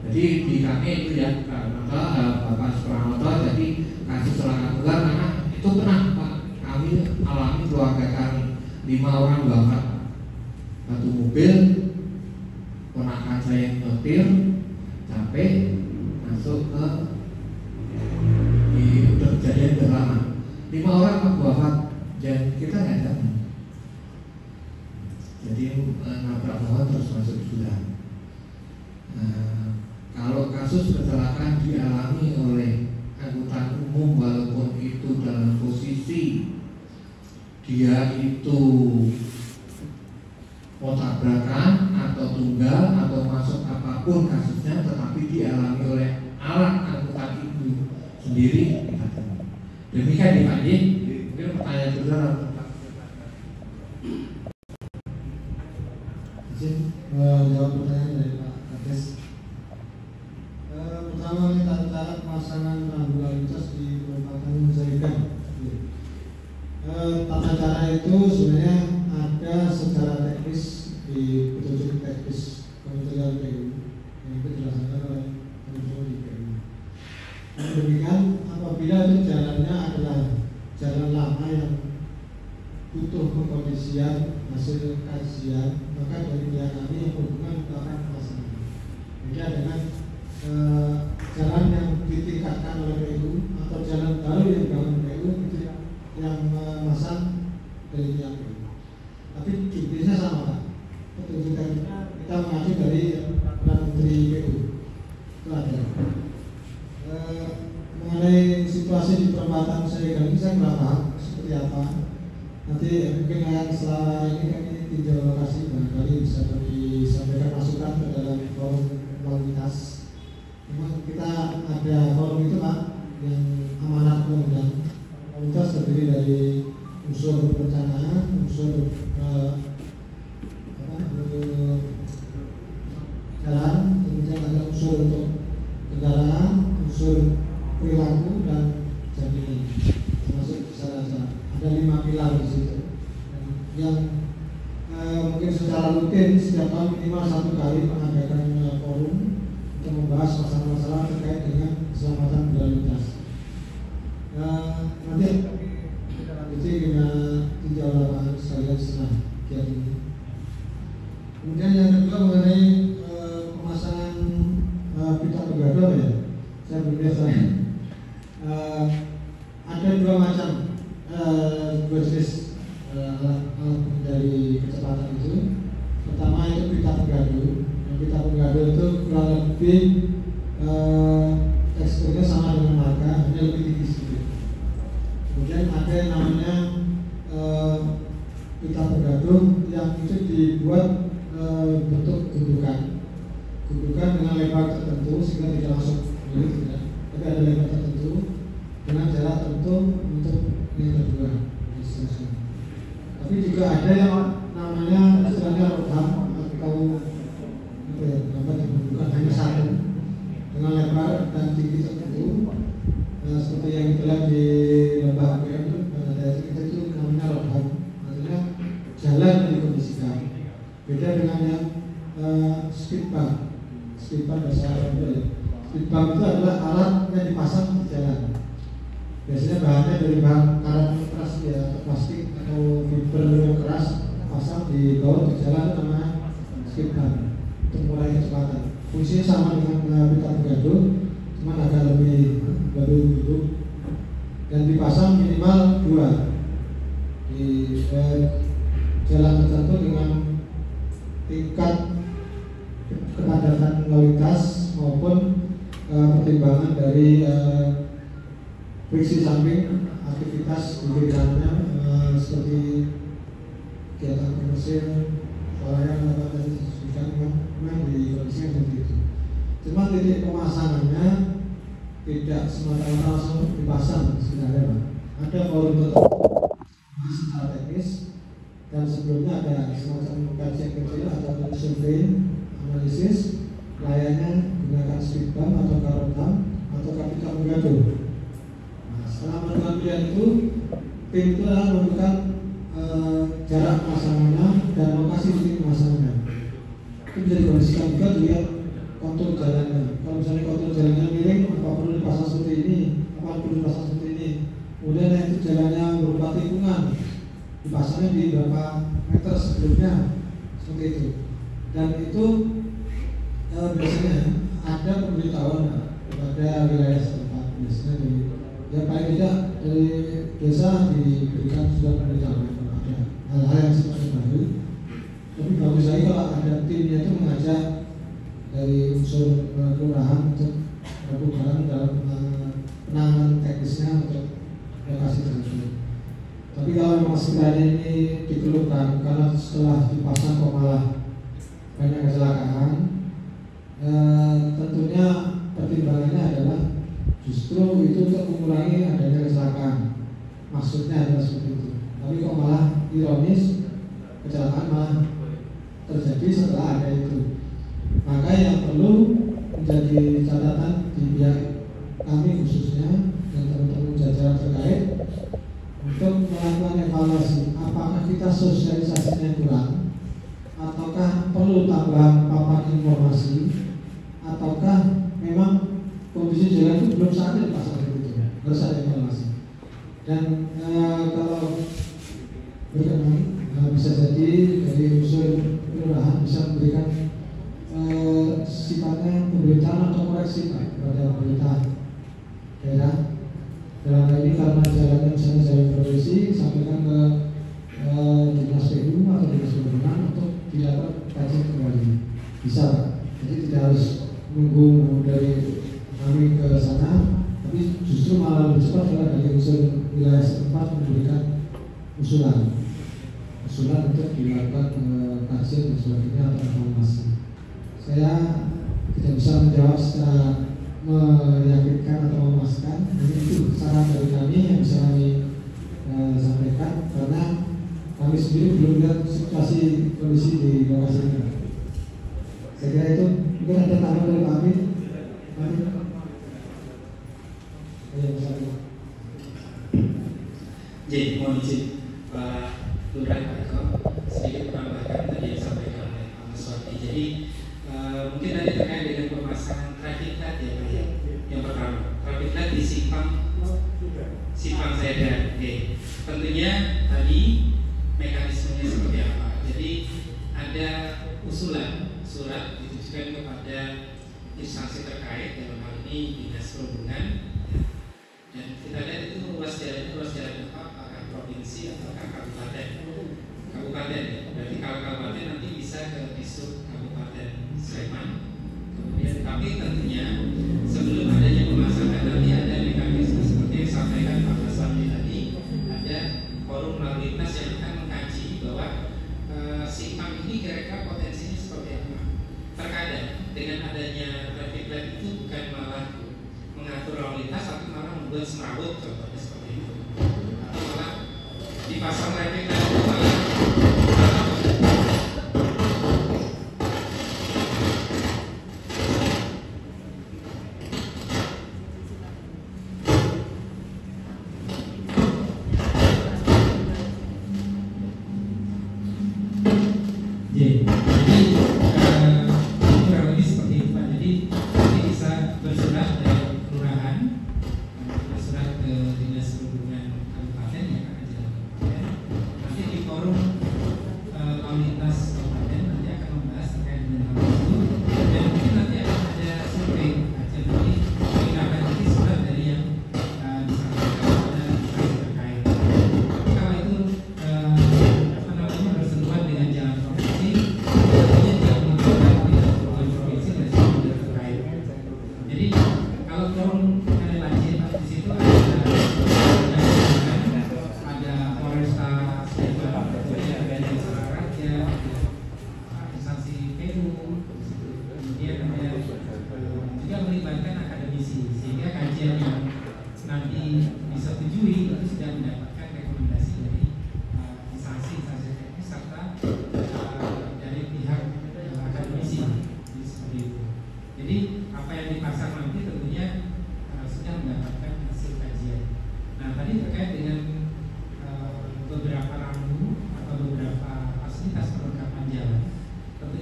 Jadi di kami itu ya Bapak Supranoto, jadi kasus kecelakaan tunggal karena itu pernah Pak kami alami, keluarga kami 5 orang wafat satu mobil, ponakan saya nyetir capek masuk ke udah kejadian udah lama 5 orang Pak wafat dan kita nggak tahu. Jadi nabrak pohon terus masuk jurang. Kalau kasus kecelakaan dialami oleh angkutan umum walaupun itu dalam posisi dia itu mau tabrakan atau tunggal atau masuk apapun kasusnya, tetapi dialami oleh alat angkutan itu sendiri. Demikian nih Pak Ji. Mungkin pertanyaan saudara. Jawab pertanyaan dari Pak Kades. Pertama, tata pemasangan rambu lalu lintas di merupakan jaringan. Tata cara itu sebenarnya ada secara teknis di petunjuk teknis Kementerian PU yang itu dilaksanakan oleh Kementerian PU. Demikian apabila itu jalannya adalah jalan lama yang butuh pengkondisian hasil kajian, maka dari pihak kami yang berhubungan melakukan pemasangan. Jadi dengan jalan yang ditingkatkan oleh PU atau jalan baru yang dibangun PU itu yang memasang dari pihak PU. Tapi jumlahnya sama Pak. Petunjukan kita mengacu dari Perdana Menteri PU itu ada. Mengenai situasi di perempatan saya nggak paham seperti apa. Nanti mungkin setelah ini kami tinjau lokasi barangkali bisa kami sampaikan masukan ke dalam forum lalu lintas. Memang kita ada forum itu Pak yang amanat undang-undang lalu lintas terdiri dari unsur perencanaan, unsur jalan, kemudian ada unsur untuk kendaraan, unsur perilaku dan jaminan, termasuk sarana. Ada 5 pilar di situ. Yang mungkin secara rutin setiap tahun minimal 1 kali mengadakan forum untuk membahas masalah-masalah terkait dengan keselamatan berlalu lintas. Nanti kita lanjuti dengan tinjau lapangan sekalian setelah kegiatan ini. Kemudian yang kedua mengenai pemasangan pita pegadon ya, saya berbeda saya. Ada 2 macam, 2 jenis alat dari kecepatan itu. Pertama itu pita pegado. Pita pegado itu kurang lebih teksturnya sama dengan marka, hanya lebih tinggi sedikit. Kemudian ada yang namanya pita pegado yang itu dibuat bentuk gundukan dengan lebar tertentu sehingga tidak langsung milik, tidak. Tapi ada lebar tertentu dengan jarak tertentu untuk yang kedua. Tapi juga ada yang namanya istilahnya roham atau apa ya, bukan hanya satu dengan lebar dan tinggi tertentu. Seperti yang kita lihat di lembah UGM itu namanya roham, artinya jalan yang dikondisikan. Beda dengan yang speed bump. Speed bump bahasa Arab ya. Speed bump itu adalah alat yang dipasang di jalan. Biasanya bahannya dari bahan karet keras ya, atau plastik atau fiber yang keras, pasang di bawah di jalan namanya speed bump untuk mengurangi kecepatan. Fungsinya sama dengan pita pegado, cuma agak lebih duduk dan dipasang minimal 2 di jalan tertentu dengan tingkat kepadatan lalu lintas maupun pertimbangan dari friksi samping aktivitas di kiri kanannya seperti kegiatan komersil, swalayan apa tadi disebutkan memang di kondisi seperti itu. Cuma titik pemasangannya tidak semata-mata langsung dipasang sebenarnya Pak. Ada forum tertentu secara teknis dan sebelumnya ada semacam kajian kecil atau survei analisis layaknya menggunakan speed bump atau karotam atau pita pegado. Setelah melakukan pilihan itu, tim itu adalah menentukan itu bisa dikondisikan juga dilihat kontur jalannya. Kalau misalnya kontur jalannya miring, apa perlu dipasang seperti ini, apa perlu dipasang seperti ini. Kemudian itu jalannya berupa tikungan, dipasangnya di berapa meter sebelumnya, seperti itu. Dan itu biasanya ada pemberitahuan kepada wilayah setempat, biasanya ya paling tidak dari desa diberikan sudah pemberitahuan ada hal-hal yang sifatnya baru. Tapi bagus lagi kalau ada timnya itu mengajak dari unsur kelurahan untuk berperan dalam penanganan teknisnya untuk lokasi tersebut. Tapi kalau memang sekiranya ini dikeluhkan karena setelah dipasang kok malah banyak kecelakaan, tentunya pertimbangannya adalah justru itu untuk mengurangi adanya kecelakaan. Maksudnya adalah seperti itu. Tapi kok malah ironis kecelakaan malah terjadi setelah ada itu. Maka yang perlu menjadi catatan di pihak kami khususnya dan teman-teman jajaran terkait untuk melakukan evaluasi apakah kita sosialisasinya kurang, ataukah perlu tambahan papan informasi, ataukah memang kondisi jalan itu belum saatnya dipasang begitu. Harus ada evaluasi. Dan kalau berkenan bisa jadi dari unsur kelurahan bisa memberikan sifatnya pemberitaan atau koreksi Pak kepada pemerintah daerah. Dalam hal ini karena jalannya misalnya jalan provinsi, sampaikan ke dinas PU atau dinas perhubungan untuk dilakukan kajian kembali. Bisa Pak. Jadi tidak harus menunggu dari kami ke sana, tapi justru malah lebih cepat kalau dari unsur wilayah setempat memberikan usulan untuk dilakukan kajian dan sebagainya atau evaluasi. Saya tidak bisa menjawab secara meyakinkan atau memastikan. Itu saran dari kami yang bisa kami sampaikan karena kami sendiri belum lihat situasi kondisi di lokasi ini. Saya kira itu. Mungkin ada tambahan dari Pak Amin. Jadi, mohon izin Pak Lurah Pak Eko sedikit menambahkan tadi yang disampaikan oleh Pak Maswati. Jadi mungkin tadi terkait dengan pemasangan traffic light ya Pak ya. Yang pertama, traffic light di simpang saya tentunya tadi mekanismenya seperti apa. Jadi ada usulan surat ditujukan kepada instansi terkait dalam hal ini dinas perhubungan. Dan kita lihat itu ruas jalan apa? Apakah provinsi atau kabupaten? Kabupaten ya. Berarti kalau kabupaten nanti bisa ke Disub Kabupaten Sleman. Kemudian tapi tentunya sebelum adanya pemasangan nanti ada mekanisme seperti yang disampaikan Pak Maswati tadi, ada forum lalu lintas yang akan mengkaji bahwa simpang ini kira-kira potensinya seperti apa. Terkadang dengan adanya traffic light itu bukan malah mengatur lalu lintas, tapi malah membuat semrawut, contohnya seperti itu. Atau malah dipasang traffic light itu malah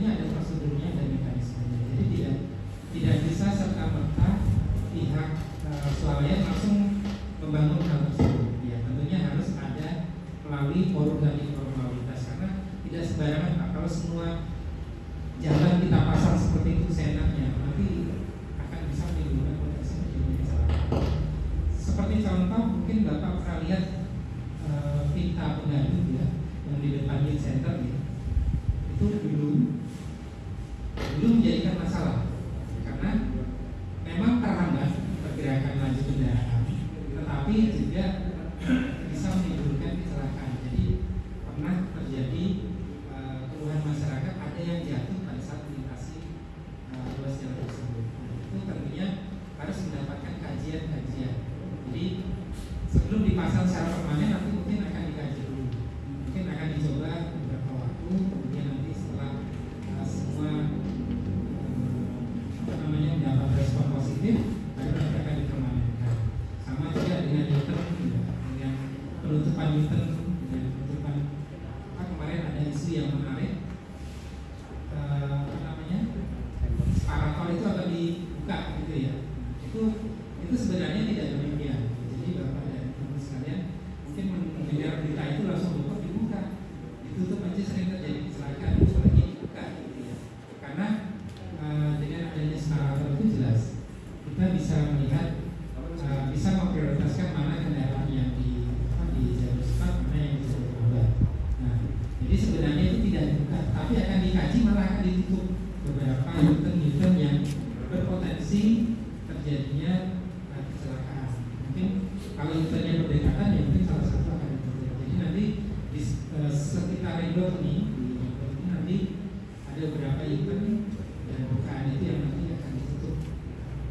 semuanya ada prosedurnya dan mekanismenya. Jadi tidak bisa serta-merta pihak swalayan langsung membangun hal tersebut. Ya, tentunya harus ada melalui forum dan informalitas, karena tidak sembarangan Pak. Kalau semua jalan kita pasang seperti itu seenaknya, nanti akan bisa menimbulkan potensi terjadi kecelakaan. Seperti contoh, mungkin Bapak pernah lihat Pinta Pengadu ya, yang di depan Youth Center ya, itu dulu menjadikan masalah karena memang terhambat pergerakan laju kendaraan, tetapi juga bisa menimbulkan kecelakaan. Jadi pernah terjadi keluhan masyarakat ada yang jatuh pada saat melintasi ruas jalan tersebut. Itu tentunya harus mendapatkan kajian-kajian. Jadi sebelum dipasang secara permanen nanti mungkin akan dikaji dulu, mungkin akan dicoba beberapa waktu, kemudian nanti setelah semua mendapat respon positif, baru nanti akan dipermanenkan. Sama juga dengan U-turn, dengan penutupan U-turn, dengan penutupan kemarin ada isu yang menarik, separator itu akan dibuka gitu ya. Itu sebenarnya tidak demikian. Jadi Bapak dan teman sekalian mungkin mendengar berita itu langsung dibuka, ditutup aja sering terjadi kecelakaan, itu lagi dibuka gitu ya. Karena dengan adanya separator itu jelas kita bisa melihat, bisa memprioritaskan mana kendaraan yang di jalur cepat, mana yang di jalur lambat. Nah, jadi sebenarnya itu tidak dibuka, tapi akan dikaji, malah akan ditutup beberapa U-turn yang berpotensi terjadinya kecelakaan. Mungkin kalau U-turnnya berdekatan, ya mungkin salah satu akan ditutup. Jadi nanti di sekitar ring-road ini nanti ada beberapa U-turn dan bukaan itu yang nanti akan ditutup.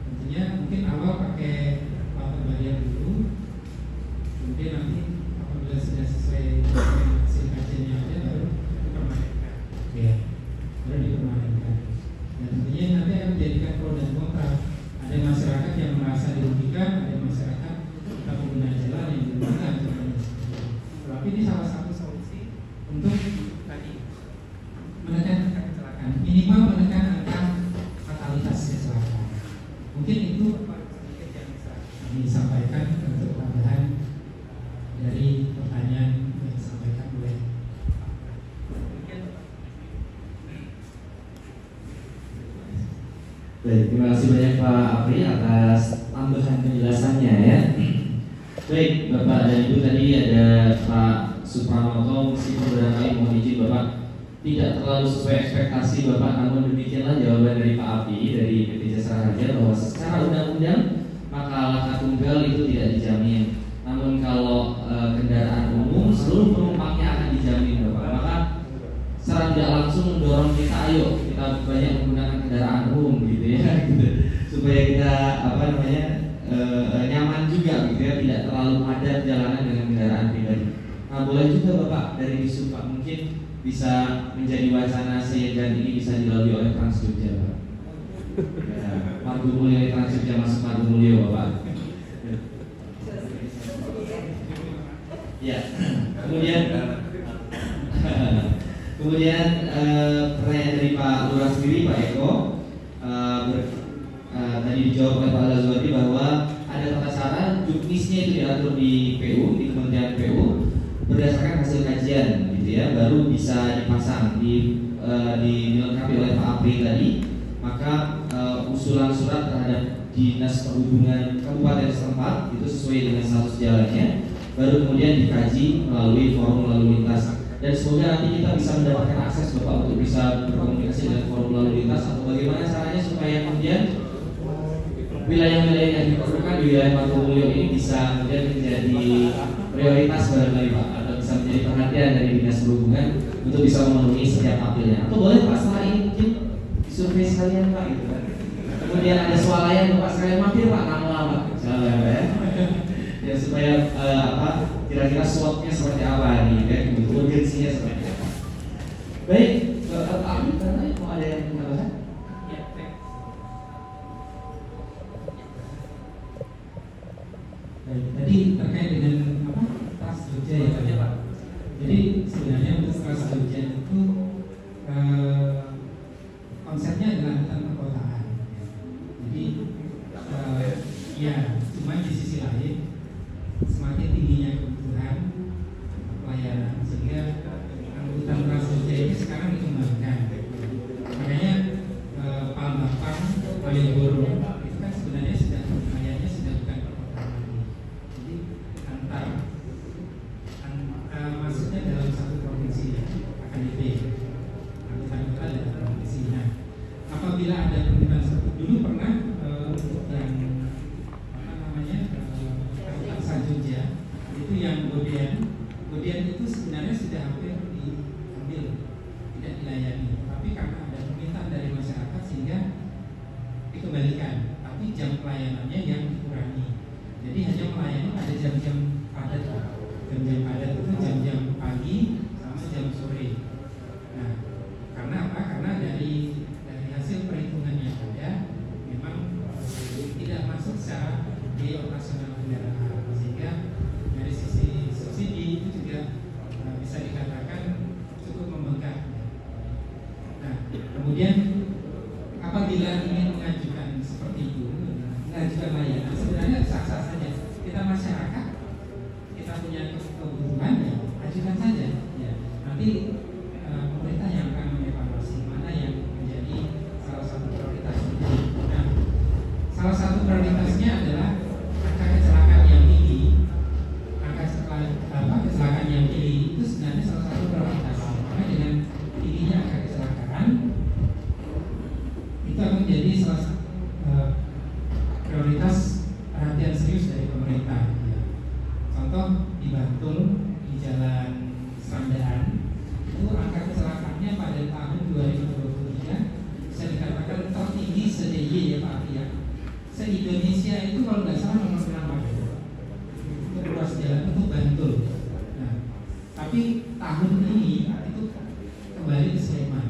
Tentunya mungkin awal pakai water barrier dulu, kemudian nanti apabila sudah sesuai dengan hasil kajian yang ada baru dipermanenkan. Ya, baru dipermanenkan. Dan tentunya nanti akan menjadikan pro dan kontra. Ada masyarakat yang merasa dirugikan, ada masyarakat kita pengguna jalan yang dirugikan. Tapi ini salah satu solusi untuk tadi menekan kecelakaan, minimal menekan angka fatalitas kecelakaan. Mungkin itu sedikit yang bisa kami sampaikan untuk tambahan dari pertanyaan yang disampaikan oleh Baik, terima kasih banyak Pak Apri atas tambahan penjelasannya ya. Baik, Bapak dan Ibu, tadi ada Pak Supranoto, meskipun barangkali mohon izin Bapak tidak terlalu sesuai ekspektasi Bapak, namun demikianlah jawaban dari Pak Apri dari PT Jasara Harja bahwa secara undang-undang maka laka tunggal itu tidak dijamin. Namun kalau kendaraan umum seluruh penumpangnya akan dijamin Bapak. Maka secara tidak langsung mendorong kita, ayo kita banyak menggunakan kendaraan umum gitu ya, gitu. Supaya kita nyaman juga gitu ya, tidak terlalu padat jalanan dengan kendaraan pribadi. Nah, boleh juga Bapak dari Disub Pak mungkin bisa menjadi wacana dan ini bisa dilalui oleh Trans Jogja Pak. Ya, Margo Mulyo Trans Jogja masuk Margo Mulyo Bapak. Ya, kemudian pertanyaan dari Pak Lurah sendiri, Pak Eko, tadi dijawab oleh Pak Al-Azwari bahwa ada tata cara juknisnya itu diatur di PU, di Kementerian PU berdasarkan hasil kajian gitu ya, baru bisa dipasang dilengkapi oleh Pak Apri tadi. Maka usulan surat terhadap Dinas Perhubungan Kabupaten setempat itu sesuai dengan status jalannya, baru kemudian dikaji melalui forum lalu lintas. Dan semoga nanti kita bisa mendapatkan akses Bapak untuk bisa berkomunikasi dengan forum lalu lintas, atau bagaimana caranya supaya kemudian wilayah-wilayah yang diperlukan di wilayah Margo Mulyo ini bisa kemudian menjadi prioritas barangkali Pak, atau bisa menjadi perhatian dari Dinas Perhubungan untuk bisa memenuhi setiap apelnya. Atau boleh Pak setelah ini mungkin survei sekalian Pak gitu kan. Kemudian ada swalayan Bapak sekalian mampir Pak, lama-lama misalnya ya. Ya supaya kira-kira swotnya seperti apa nih ya, urgensinya seperti apa. Baik, Pak Abi, karena mau ada yang menambahkan? Ya, baik. Tadi terkait dengan Trans Jogja ya Pak. Jadi sebenarnya untuk Trans Jogja itu Ya, cuma di sisi lain semakin tingginya kebutuhan pelayanan sehingga angkutan prakerja ini sekarang dikembangkan. Makanya Palembang, Malioboro itu kan sebenarnya sudah kayaknya sudah bukan perkotaan lagi. Jadi maksudnya dalam satu provinsi ya, AKDP, angkutan kota dalam provinsi. Nah, apabila ada permintaan seperti dulu pernah yang apa namanya angkutan Sajogja itu yang Godean itu sebenarnya sudah hampir diambil, tidak dilayani. Tapi karena ada permintaan dari masyarakat sehingga dikembalikan. Tapi jam pelayanannya yang dikurangi. Jadi hanya melayani pada jam-jam padat. Jam-jam padat itu jam-jam pagi sama jam sore. Nah, karena apa? Karena dari hasil perhitungan yang ada memang tidak masuk secara biaya operasional kendaraan, sehingga dari sisi subsidi itu juga bisa dikatakan cukup membengkak. Nah, kemudian apabila ingin mengajukan seperti itu, mengajukan layanan, sebenarnya sah-sah saja. Kita masyarakat, kita punya kebutuhan, ya ajukan saja. Ya, nanti pemerintah yang akan mengevaluasi mana yang menjadi salah satu prioritas. Nah, salah satu prioritasnya adalah angka kecelakaan yang tinggi. Angka kecelakaan yang tinggi itu sebenarnya salah satu prioritas. Karena dengan tingginya angka kecelakaan itu akan menjadi salah satu prioritas perhatian serius dari pemerintah. Ya. Contoh di Bantul, di Jalan Serandaan, itu angka kecelakaannya pada tahun 2023 bisa dikatakan tertinggi se-DIY ya Pak Arya. Se-Indonesia itu kalau nggak salah nomor 6 untuk ruas jalan untuk Bantul. Nah, tapi tahun ini itu kembali ke Sleman.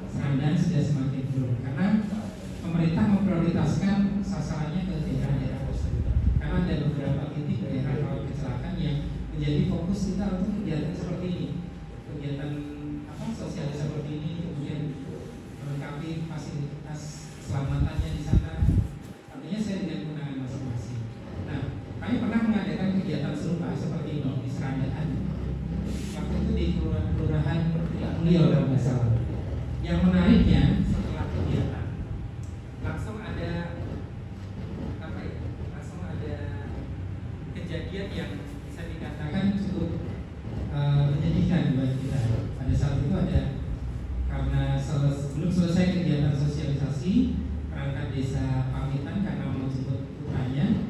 Serandaan sudah semakin turun karena pemerintah memprioritaskan sasarannya ke daerah-daerah tersebut. Karena ada beberapa titik daerah rawan kecelakaan yang menjadi fokus kita untuk kegiatan seperti ini, kegiatan sosialisasi seperti ini, kemudian melengkapi fasilitas keselamatannya di sana. Artinya saya dengan kewenangan masing-masing. Nah, kami pernah mengadakan kegiatan serupa seperti ini di Serandaan. Waktu itu di kelurahan Mulia kalau nggak salah. Yang menariknya setelah kegiatan langsung ada langsung ada kejadian yang bisa dikatakan cukup menyedihkan buat kita. Pada saat itu ada karena belum selesai kegiatan sosialisasi, perangkat desa pamitan karena mau jemput putranya,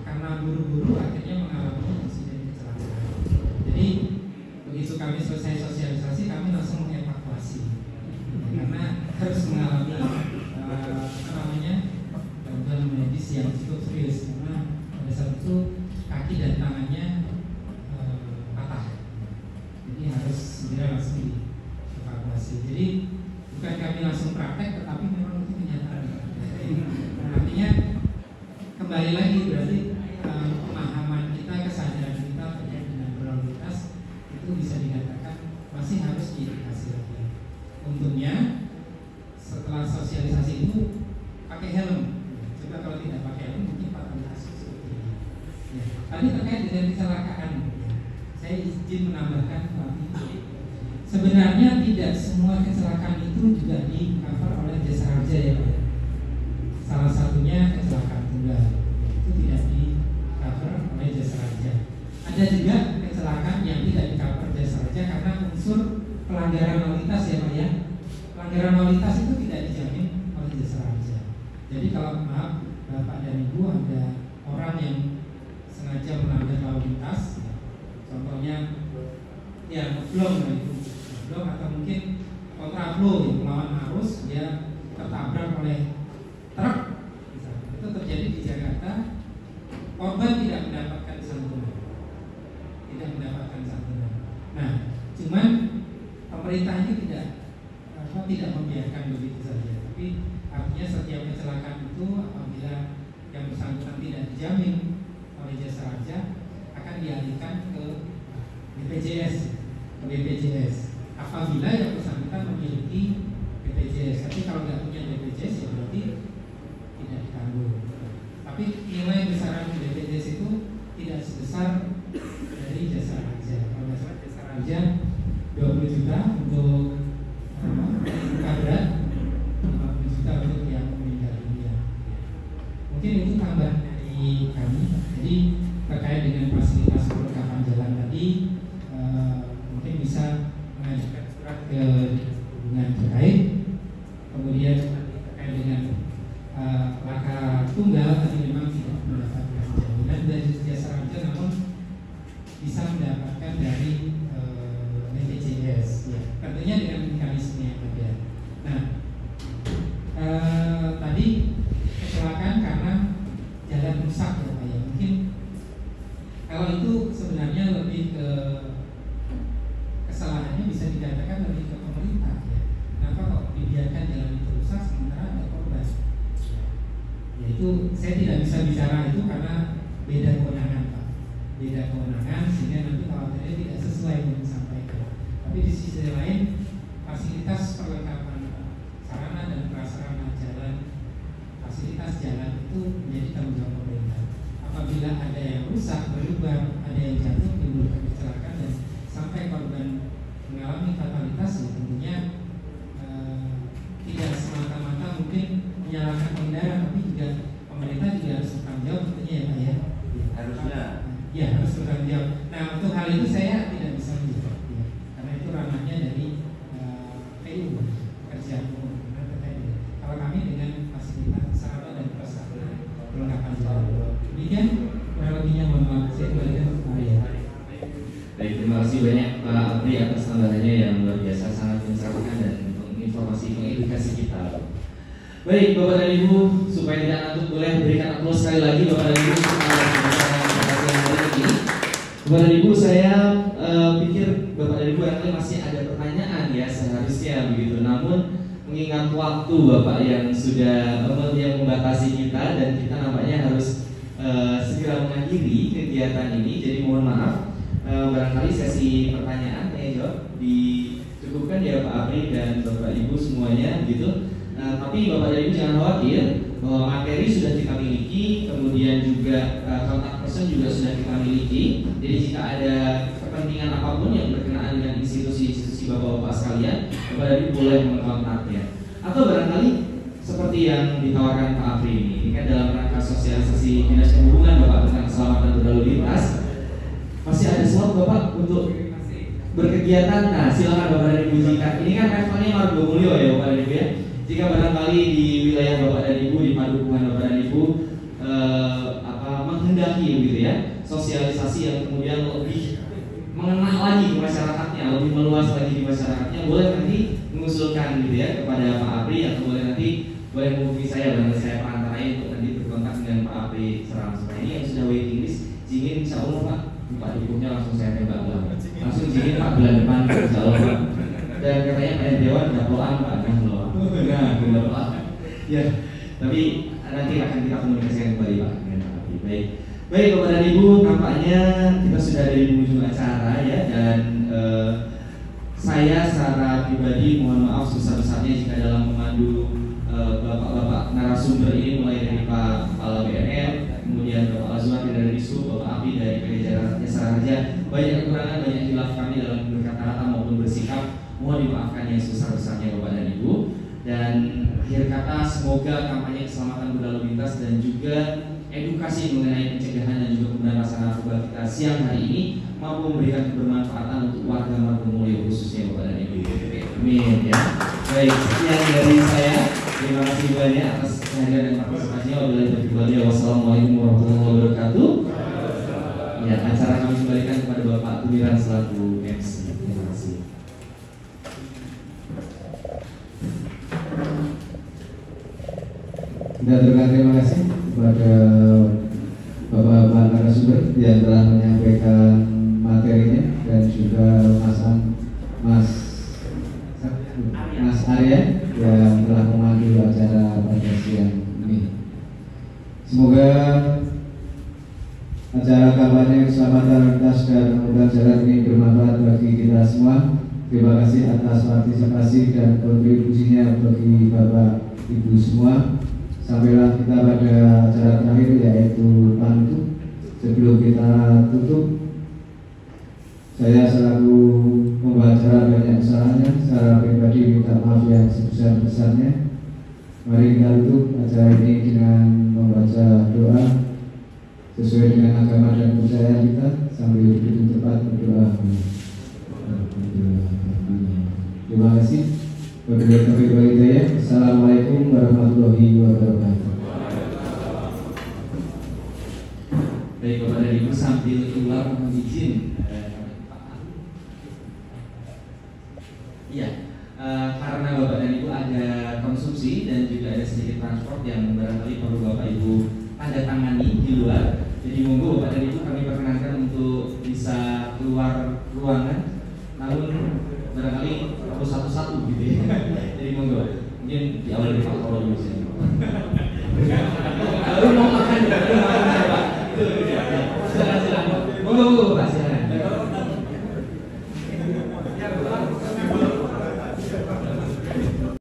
karena buru-buru akhirnya mengalami insiden kecelakaan. Jadi begitu kami selesai sosialisasi, kami langsung mengevakuasi karena harus mengalami gangguan medis yang cukup serius karena pada saat itu kaki dan tangannya patah. Jadi harus segera langsung dievakuasi. Jadi bukan kami langsung praktek, tetapi memang itu kenyataan. Artinya kembali lagi berarti pemahaman kita, kesadaran kita terkait dengan prioritas itu bisa dikatakan masih harus diedukasi lagi. Untungnya setelah sosialisasi itu pakai helm. Coba kalau tidak pakai helm mungkin fatalitas seperti ini. Ya. Tadi terkait dengan kecelakaan, saya izin menambahkan sebenarnya tidak semua kecelakaan itu juga di-cover oleh jasa raja ya Pak. Salah satunya kecelakaan tunggal itu tidak di-cover oleh jasa raja. Ada juga kecelakaan yang tidak di-cover jasa raja karena unsur pelanggaran lalu lintas ya Pak ya. Pelanggaran lalu lintas itu tidak dijamin oleh jasa raja. Jadi kalau maaf Bapak dan Ibu ada orang yang sengaja melanggar lalu lintas, contohnya ya ngeblok itu, ngeblok atau mungkin kontraflow ya, melawan arus, dia tertabrak oleh truk, itu terjadi di Jakarta, korban tidak mendapatkan santunan, Nah, cuman pemerintah ini tidak membiarkan begitu saja, tapi artinya setiap kecelakaan itu apabila yang bersangkutan tidak dijamin oleh jasa raja akan dialihkan ke BPJS. Apabila yang bersangkutan memiliki BPJS, tapi kalau nggak punya BPJS ya berarti tidak ditanggung. Tapi nilai besaran BPJS itu tidak sebesar dari jasa raja. Kalau jasa raja 20 juta untuk luka berat, 50 juta untuk yang meninggal dunia. Mungkin itu tambahan dari kami. Jadi terkait dengan fasilitas perlengkapan jalan tadi, mungkin bisa mengajukan surat ke hubungan terkait. Kemudian terkait dengan laka tunggal tadi memang tidak mendapatkan jaminan dari jasa raja, namun bisa mendapatkan dari BPJS, ya, tentunya dengan mekanisme yang ada. Nah, tadi kecelakaan karena jalan rusak ya Pak ya. Mungkin kalau itu sebenarnya lebih ke kesalahannya bisa dikatakan lebih ke pemerintah ya. Kenapa kok dibiarkan jalan itu rusak sementara ada korban? Ya itu saya tidak bisa bicara itu karena beda kewenangan Pak. Beda kewenangan sehingga nanti khawatirnya tidak sesuai yang disampaikan. Tapi di sisi lain fasilitas perlengkapan sarana dan prasarana jalan, fasilitas jalan itu menjadi tanggung jawab pemerintah. Apabila ada yang rusak, berlubang, ada yang jatuh, menimbulkan kecelakaan dan sampai korban mengalami fatalitas, ya tentunya tidak semata-mata mungkin menyalahkan pengendara, tapi juga pemerintah juga harus bertanggung jawab tentunya ya Pak ya. Harusnya. Ya harus bertanggung jawab. Nah untuk hal itu saya tidak bisa menjawab ya, karena itu ranahnya dari PU, pekerjaan umum. Kalau kami dengan fasilitas sarana dan prasarana perlengkapan jalan. Demikian kurang lebihnya, mohon maaf. Saya kembalikan ke Maria. Baik, terima kasih banyak Pak Apri atas tambahannya yang luar biasa, sangat mencerahkan dan informasi mengedukasi kita. Baik, Bapak dan Ibu, supaya tidak ngantuk boleh berikan aplaus sekali lagi Bapak dan Ibu. Bapak dan Ibu, saya pikir Bapak dan Ibu barangkali masih ada pertanyaan ya seharusnya begitu. Namun mengingat waktu Bapak yang sudah yang membatasi kita dan kita nampaknya harus segera mengakhiri kegiatan ini. Jadi mohon maaf, barangkali sesi pertanyaan tanya jawab dicukupkan ya Pak Apri dan Bapak Ibu semuanya gitu. Tapi Bapak dan Ibu jangan khawatir bahwa materi sudah kita miliki, kemudian juga kontak person juga sudah kita miliki. Jadi jika ada kepentingan apapun yang berkenaan dengan institusi-institusi Bapak-Bapak sekalian, Bapak dan Ibu boleh mengkontaknya. Atau barangkali seperti yang ditawarkan Pak Apri ini kan dalam rangka sosialisasi Dinas Perhubungan Bapak tentang keselamatan berlalu lintas, masih ada slot Bapak untuk berkegiatan. Nah silakan Bapak dan Ibu, jika ini kan levelnya Margomulyo ya Bapak dan Ibu ya. Jika barangkali di wilayah Bapak dan Ibu, di padukuhan Bapak dan Ibu menghendaki begitu ya sosialisasi yang kemudian lebih mengena lagi ke masyarakatnya, lebih meluas lagi di masyarakatnya, boleh nanti mengusulkan gitu ya kepada Pak Apri, atau boleh nanti boleh menghubungi saya, barangkali saya perantarai untuk nanti berkontak dengan Pak Apri Serang. Ini yang sudah waiting list, jingin insya Allah Pak, Pak Dukungnya langsung saya tembak langsung jingin Pak bulan depan insya Allah Pak. Dan katanya Pak Dewan tidak pelan Pak, ya, tapi nanti akan kita komunikasikan kembali Pak dengan Pak Apri. Baik Bapak dan Ibu, nampaknya kita sudah ada di ujung acara ya, dan saya secara pribadi mohon maaf sebesar-besarnya jika dalam memandu bapak-bapak narasumber ini, mulai dari Pak Kepala BNN, kemudian Bapak Azwar dari Disub, Bapak Apri dari PD Jasa Raja, banyak kekurangan, banyak hilaf kami dalam berkata-kata maupun bersikap, mohon dimaafkan yang sebesar-besarnya Bapak dan Ibu. Dan akhir kata, semoga kampanye keselamatan berlalu lintas dan juga edukasi mengenai pencegahan dan juga pemberantasan narkoba kita siang hari ini mampu memberikan kebermanfaatan untuk warga Margomulyo khususnya Bapak dan Ibu. Amin ya. Baik, sekian dari saya. Terima kasih banyak atas kehadiran dan partisipasinya. Wassalamualaikum warahmatullahi wabarakatuh. Ya, acara kami kembalikan kepada Bapak Tumiran selaku MC. Terima kasih. Terima kasih kepada Bapak-Bapak narasumber yang telah menyampaikan materinya, dan juga Mas Arya yang telah memandu acara pada siang ini. Semoga acara kampanye keselamatan lintas dan pengguna jalan ini bermanfaat bagi kita semua. Terima kasih atas partisipasi dan kontribusinya bagi Bapak Ibu semua. sampailah kita pada acara terakhir yaitu panutup. Sebelum kita tutup, saya selaku pembawa acara banyak kesalahannya, secara pribadi minta maaf yang sebesar-besarnya. Mari kita tutup acara ini dengan membaca doa sesuai dengan agama dan percaya kita sambil begitu tepat berdoa. Terima kasih. Assalamualaikum warahmatullahi wabarakatuh. Baik Bapak dan Ibu, sambil keluar mohon izin karena Bapak dan Ibu ada konsumsi dan juga ada sedikit transport yang barangkali perlu Bapak Ibu tanda tangani di luar. Jadi monggo Bapak dan Ibu kami perkenankan untuk bisa keluar ruangan, namun barangkali harus satu-satu gitu ya. Jadi monggo, mungkin diawali dari Pak Paul